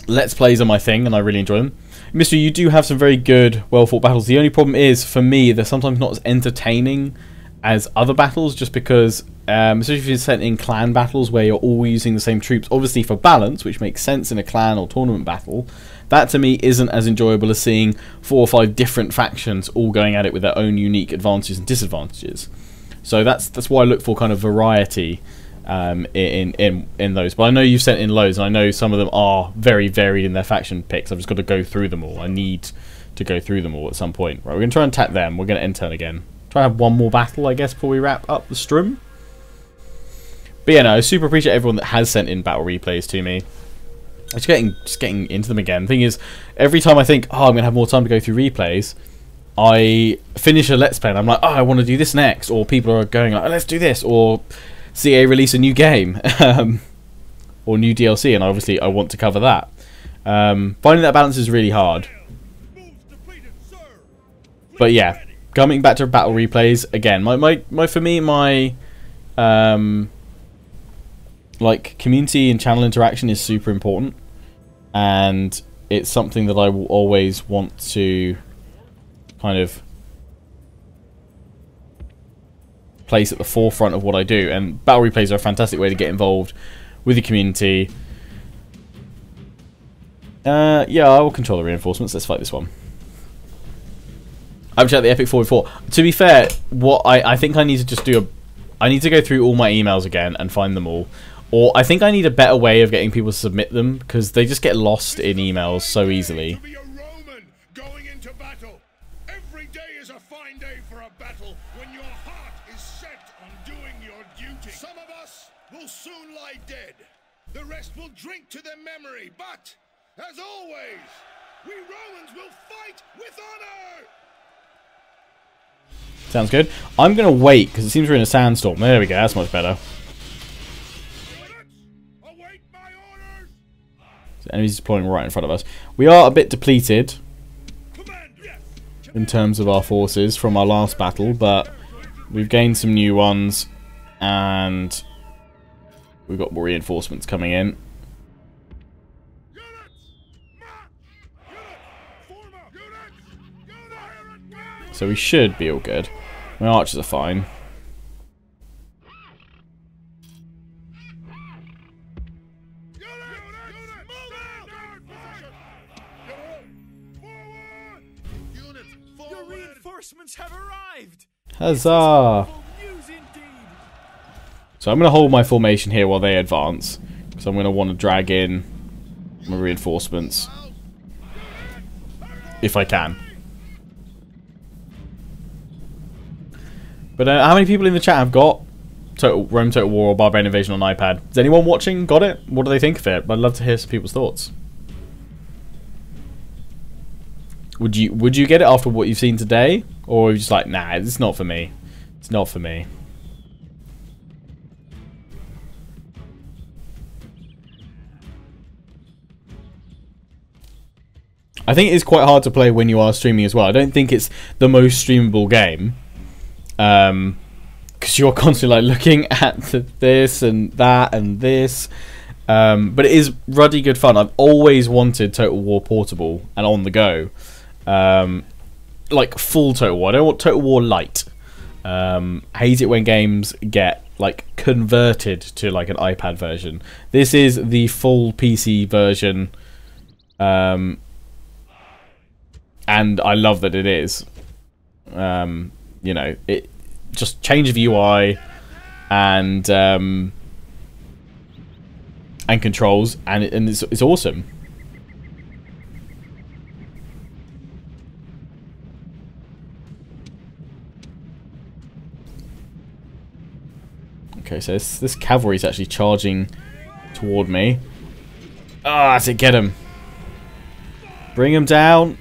Let's Plays are my thing, and I really enjoy them. Mystery, you do have some very good, well-fought battles. The only problem is, for me, they're sometimes not as entertaining as other battles, just because, especially if you're set in clan battles where you're all using the same troops, obviously for balance, which makes sense in a clan or tournament battle, that to me isn't as enjoyable as seeing 4 or 5 different factions all going at it with their own unique advantages and disadvantages. So that's why I look for kind of variety in those. But I know you've sent in loads, and I know some of them are very varied in their faction picks. I've just got to go through them all. I need to go through them all at some point. Right, we're going to try and attack them. We're going to end turn again. Try and have one more battle, I guess, before we wrap up the stream. But yeah, no, I super appreciate everyone that has sent in battle replays to me. Just getting into them again. The thing is, every time I think, oh, I'm going to have more time to go through replays, I finish a Let's Play and I'm like, oh, I want to do this next. Or people are going like, oh, let's do this. Or CA release a new game. Or new DLC, and obviously I want to cover that. Finding that balance is really hard. But yeah, coming back to battle replays again. For me, like community and channel interaction is super important, and it's something that I will always want to kind of place at the forefront of what I do. And battle replays are a fantastic way to get involved with the community. Yeah, I will control the reinforcements. Let's fight this one. I've checked the Epic 4v4. To be fair, what I think I need to just do I need to go through all my emails again and find them all. Or I think I need a better way of getting people to submit them, because they just get lost in emails so easily. To be a Roman going into battle. Every day is a fine day for a battle when your heart is set on doing your duty. Some of us will soon lie dead. The rest will drink to their memory. But, as always, we Romans will fight with honor! Sounds good. I'm going to wait, because it seems we're in a sandstorm. There we go, that's much better. Await my orders! So enemies deploying right in front of us. We are a bit depleted in terms of our forces from our last battle, but we've gained some new ones, and we've got more reinforcements coming in. So we should be all good. My archers are fine. Your reinforcements have arrived. Huzzah! News indeed. So I'm going to hold my formation here while they advance, because I'm going to want to drag in my reinforcements if I can. But how many people in the chat have got Rome Total War or Barbarian Invasion on iPad? Is anyone watching got it? What do they think of it? I'd love to hear some people's thoughts. Would you get it after what you've seen today? Or are you just like, nah, it's not for me. It's not for me. I think it is quite hard to play when you are streaming as well. I don't think it's the most streamable game. Because you're constantly like looking at this and that and this, but it is ruddy good fun. I've always wanted Total War portable and on the go, like full Total War. I don't want Total War light. Hate it when games get like converted to like an iPad version. This is the full PC version, and I love that it is. You know, it just change of UI and controls, and it's awesome. Okay, so this cavalry is actually charging toward me. Ah, that's it. Get him. Bring him down.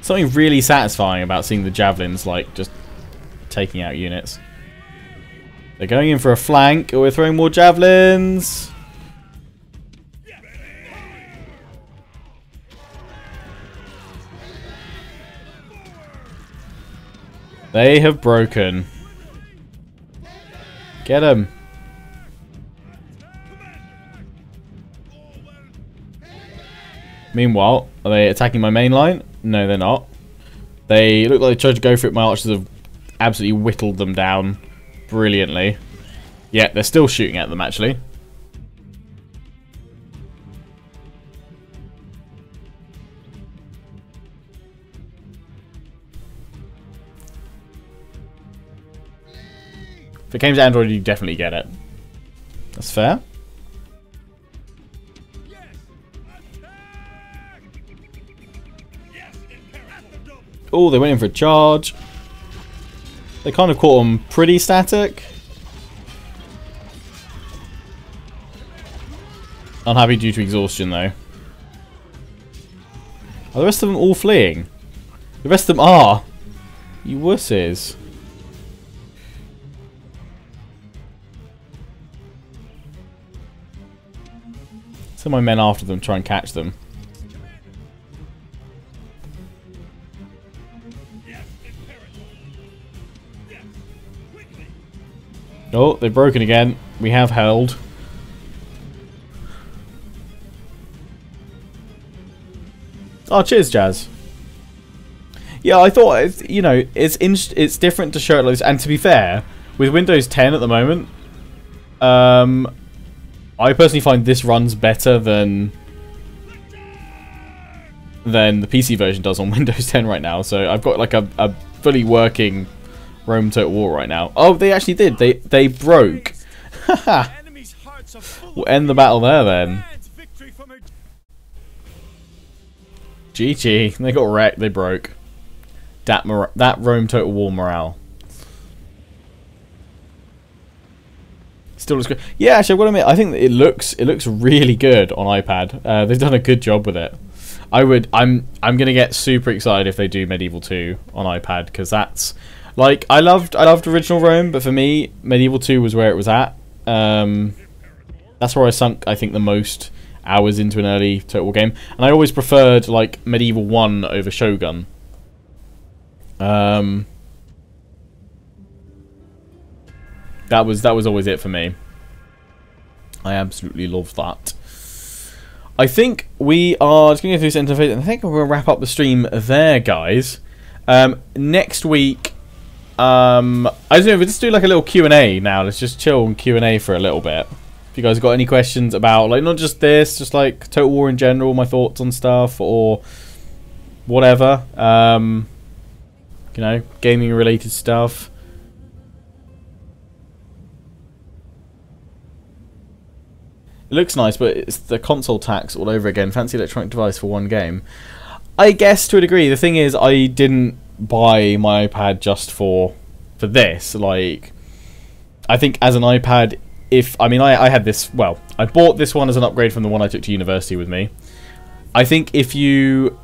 Something really satisfying about seeing the javelins like just taking out units. They're going in for a flank, or we're throwing more javelins. They have broken. Get them. Meanwhile, are they attacking my main line? No, they're not. They look like they tried to go for it. My archers have absolutely whittled them down brilliantly. Yeah, they're still shooting at them, actually. If it came to Android, you definitely get it. That's fair. Oh, they went in for a charge. They kind of caught them pretty static. Unhappy due to exhaustion, though. Are the rest of them all fleeing? The rest of them are. You wusses. Send my men after them, try and catch them. Oh, they've broken again. We have held. Oh, cheers, Jazz. Yeah, I thought, it's different to show it like this. And to be fair, with Windows 10 at the moment, I personally find this runs better than the PC version does on Windows 10 right now. So I've got like a fully working Rome Total War right now. Oh, they actually did. They broke. Haha. We'll end the battle there then. GG. They got wrecked. They broke. That Rome Total War morale. Still looks good. Yeah, actually, I've got to admit, I think it looks really good on iPad. They've done a good job with it. I'm gonna get super excited if they do Medieval 2 on iPad, because that's like I loved original Rome, but for me, Medieval 2 was where it was at. That's where I sunk, I think, the most hours into an early Total War game, and I always preferred like Medieval 1 over Shogun. That was always it for me. I absolutely love that. I think we are just going to go through this interface, and I think we're going to wrap up the stream there, guys. Next week, I don't know, we'll just do like a little Q&A now. Let's just chill and Q&A for a little bit. If you guys have got any questions about, like, not just this, just like Total War in general, my thoughts on stuff, or whatever. You know, gaming related stuff. It looks nice, but it's the console tax all over again. Fancy electronic device for one game. I guess to a degree. The thing is, I didn't buy my iPad just for this. Like, I think as an iPad, I had this. Well, I bought this one as an upgrade from the one I took to university with me. I think if you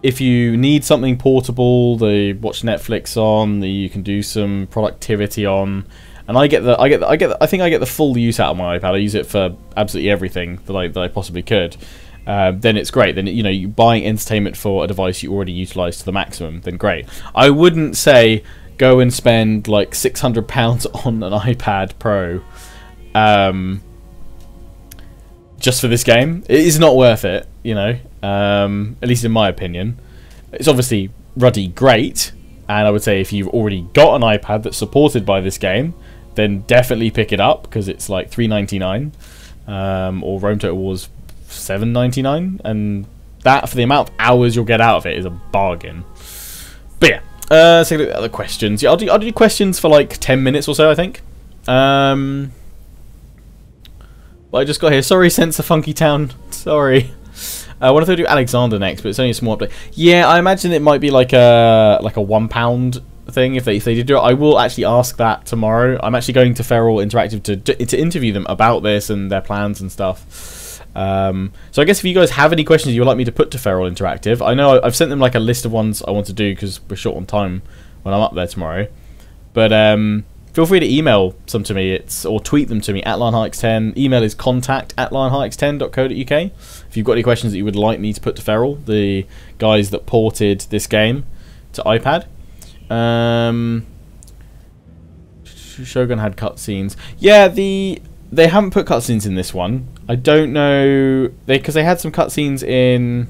need something portable, to watch Netflix on, that you can do some productivity on. And I think I get the full use out of my iPad. I use it for absolutely everything that I possibly could. Then it's great. Then, you know, you buying entertainment for a device you already utilize to the maximum. Then great. I wouldn't say go and spend like £600 on an iPad Pro, just for this game. It is not worth it. You know, at least in my opinion. It's obviously ruddy great, and I would say if you've already got an iPad that's supported by this game, then definitely pick it up, because it's like $3.99, or Rome Total War's $7.99, and that, for the amount of hours you'll get out of it, is a bargain. But yeah, let's take a look at other questions. Yeah, I'll do questions for like 10 minutes or so, I think. But I just got here. Sorry, Sense of Funky Town. Sorry. I wanted to do Alexander next, but it's only a small update. Yeah, I imagine it might be like a £1 thing if they did do it. I will actually ask that tomorrow. I'm actually going to Feral Interactive to interview them about this and their plans and stuff. So I guess if you guys have any questions you would like me to put to Feral Interactive, I know I've sent them like a list of ones I want to do because we're short on time when I'm up there tomorrow. But feel free to email some to me, or tweet them to me at Lionheart10. Email is contact@lionheart10.co.uk. If you've got any questions that you would like me to put to Feral, the guys that ported this game to iPad. Shogun had cutscenes. Yeah, they haven't put cutscenes in this one. I don't know, because they had some cutscenes in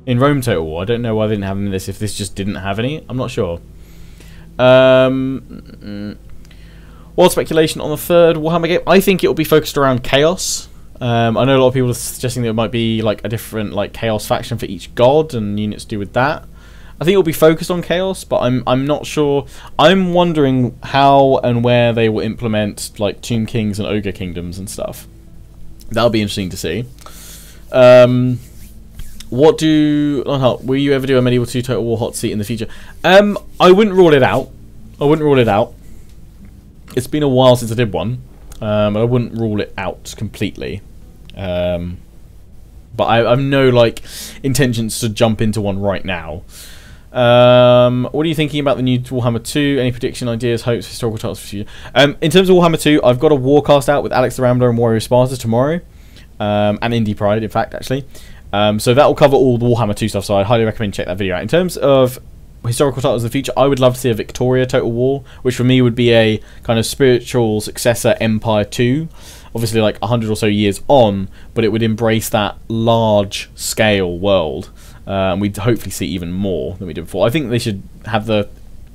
Rome Total War. I don't know why they didn't have them in this. If this just didn't have any, I'm not sure. Wild speculation on the third Warhammer game. I think it will be focused around Chaos. I know a lot of people are suggesting that it might be like a different like Chaos faction for each god and units to do with that. I think it will be focused on Chaos, but I'm not sure. I'm wondering how and where they will implement like Tomb Kings and Ogre Kingdoms and stuff. That'll be interesting to see. Will you ever do a Medieval 2 Total War hot seat in the future? I wouldn't rule it out. I wouldn't rule it out. It's been a while since I did one. I wouldn't rule it out completely. But I've no like intentions to jump into one right now. What are you thinking about the new Warhammer 2? Any prediction, ideas, hopes, historical titles for you? In terms of Warhammer 2, I've got a Warcast out with Alex the Rambler and Warrior Sparta tomorrow. And Indie Pride, in fact, actually. So that will cover all the Warhammer 2 stuff, so I highly recommend check that video out. In terms of historical titles of the future, I would love to see a Victoria Total War, which for me would be a kind of spiritual successor Empire 2. Obviously like 100 or so years on, but it would embrace that large scale world. We'd hopefully see even more than we did before. I think they should have the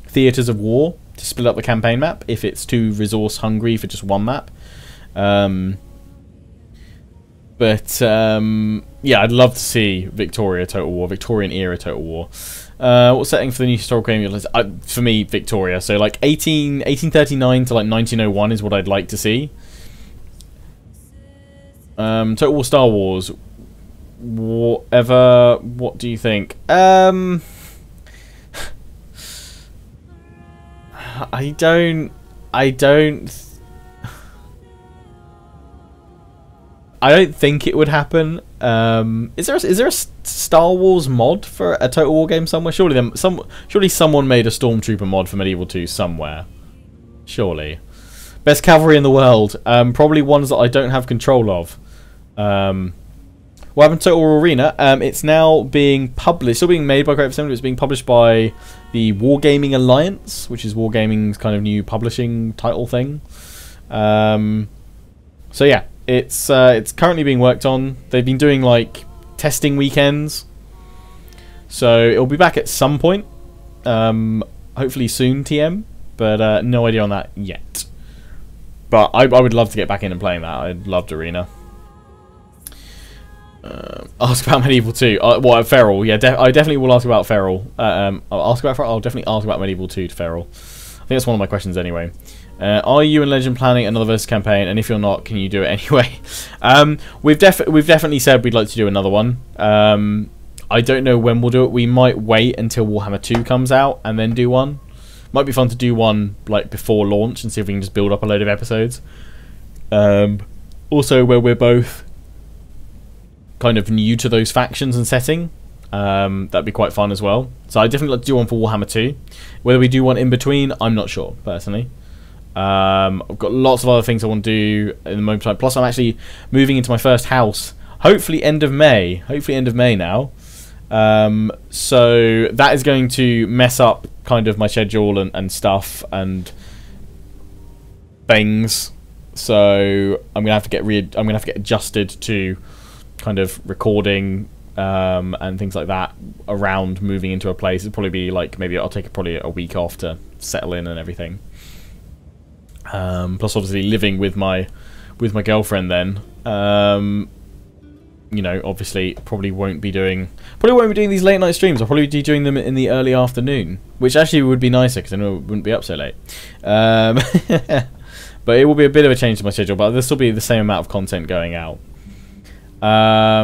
theatres of war to split up the campaign map if it's too resource hungry for just one map. Yeah, I'd love to see Victoria Total War, Victorian era Total War. What setting for the new historical game? For me, Victoria. So like 1839 to like 1901 is what I'd like to see. Total War Star Wars. Whatever. What do you think? I don't think it would happen. Is there a Star Wars mod for a Total War game somewhere? Surely someone made a Stormtrooper mod for Medieval 2 somewhere. Surely. Best cavalry in the world. Probably ones that I don't have control of. What happened to Total War Arena? It's now being published, still being made by Creative Assembly. It's being published by the Wargaming Alliance, which is Wargaming's kind of new publishing title thing. So yeah, it's currently being worked on. They've been doing like testing weekends, so it'll be back at some point. Hopefully soon, TM, but no idea on that yet. But I would love to get back in and playing that. I loved Arena. Ask about Medieval 2. What, Feral? Yeah, I definitely will ask about Feral. I'll definitely ask about Medieval 2 to Feral. I think that's one of my questions anyway. Are you and Legend planning another versus campaign? And if you're not, can you do it anyway? We've definitely said we'd like to do another one. I don't know when we'll do it. We might wait until Warhammer 2 comes out and then do one. Might be fun to do one like before launch and see if we can just build up a load of episodes. Also, where we're both kind of new to those factions and setting, that'd be quite fun as well. So I definitely like to do one for Warhammer 2. Whether we do one in between, I'm not sure personally. I've got lots of other things I want to do in the moment. Plus, I'm actually moving into my first house. Hopefully, end of May. Hopefully, end of May now. So that is going to mess up kind of my schedule and stuff and things. So I'm gonna have to get adjusted to kind of recording and things like that around moving into a place. It'll probably be like maybe I'll take probably a week off to settle in and everything. Plus, obviously, living with my girlfriend then. You know, obviously, probably won't be doing these late night streams. I'll probably be doing them in the early afternoon, which actually would be nicer because then I wouldn't be up so late. But it will be a bit of a change to my schedule, but there'll still be the same amount of content going out. Well,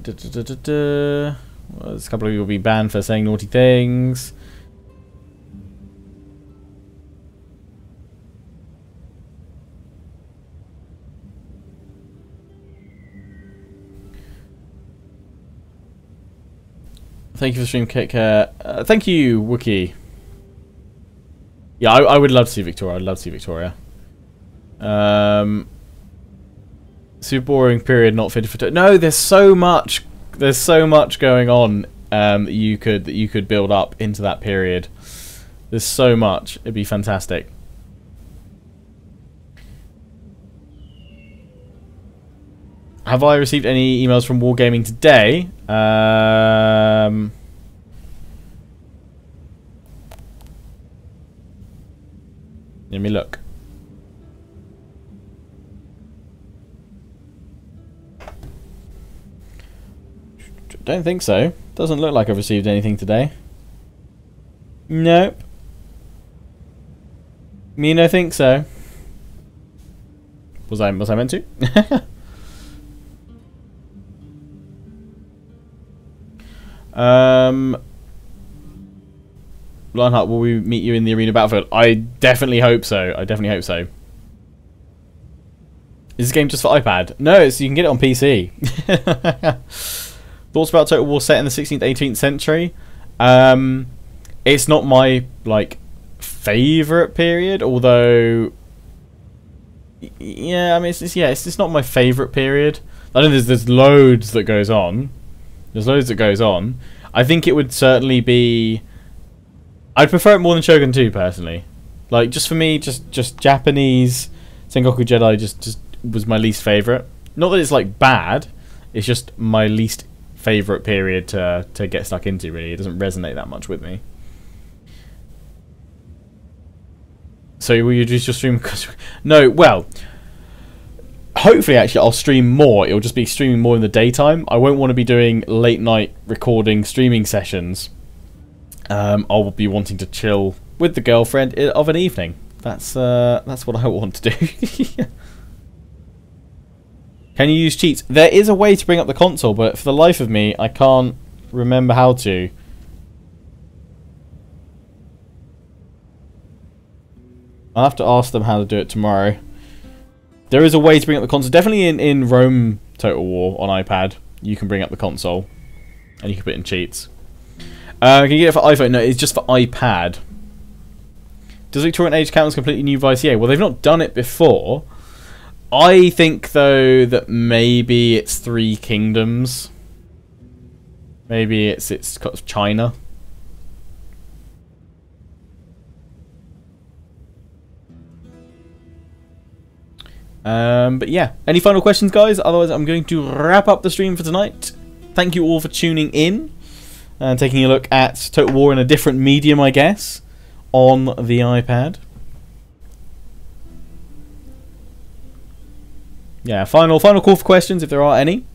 there's a couple of people will be banned for saying naughty things. Thank you for the stream, Kick. Thank you, Wookie. Yeah, I would love to see Victoria. I'd love to see Victoria. Super boring period, not fitted for. No, there's so much. There's so much going on that you could build up into that period. There's so much. It'd be fantastic. Have I received any emails from Wargaming today? Let me look. Don't think so. Doesn't look like I've received anything today. Nope. Me no think so. Was I meant to? Lionheart, will we meet you in the arena battlefield? I definitely hope so. I definitely hope so. Is this game just for iPad? No, you can get it on PC. Thoughts about Total War set in the 16th, 18th century? It's not my like favorite period, although yeah, I mean it's just not my favorite period. I know there's loads that goes on. There's loads that goes on. I think it would certainly be. I'd prefer it more than Shogun 2 personally. Like just for me, just Japanese Sengoku Jedi just was my least favorite. Not that it's like bad. It's just my least favorite period to get stuck into. Really, it doesn't resonate that much with me. So will you just stream? No, well, hopefully actually I'll stream more. It'll just be streaming more in the daytime. I won't want to be doing late night recording streaming sessions. I'll be wanting to chill with the girlfriend of an evening. That's what I want to do. Can you use cheats? There is a way to bring up the console, but for the life of me, I can't remember how to. I'll have to ask them how to do it tomorrow. There is a way to bring up the console. Definitely in Rome Total War on iPad, you can bring up the console. And you can put in cheats. Can you get it for iPhone? No, it's just for iPad. Does Victorian Age count as completely new Vice? Well, they've not done it before. I think, though, that maybe it's Three Kingdoms. Maybe it's China. But yeah, any final questions, guys? Otherwise, I'm going to wrap up the stream for tonight. Thank you all for tuning in and taking a look at Total War in a different medium, I guess, on the iPad. Yeah, final call for questions if there are any.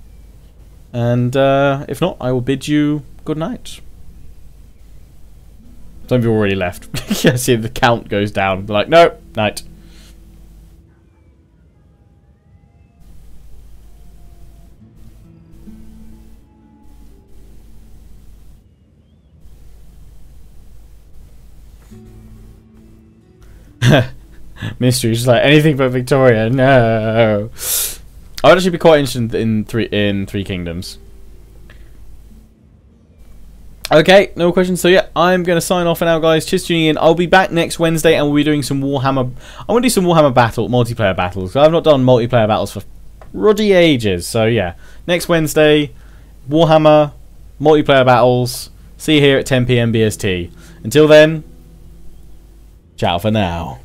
And if not, I will bid you good night. Some of you already left. Yeah, see the count goes down. They're like, no, night. Mystery, just like anything but Victoria. No, I would actually be quite interested in Three Kingdoms. Okay, no questions. So yeah, I'm gonna sign off for now, guys. Cheers for tuning in. I'll be back next Wednesday, and we'll be doing some Warhammer. I want to do some Warhammer multiplayer battles. I've not done multiplayer battles for ruddy ages. So yeah, next Wednesday, Warhammer multiplayer battles. See you here at 10 PM BST. Until then, ciao for now.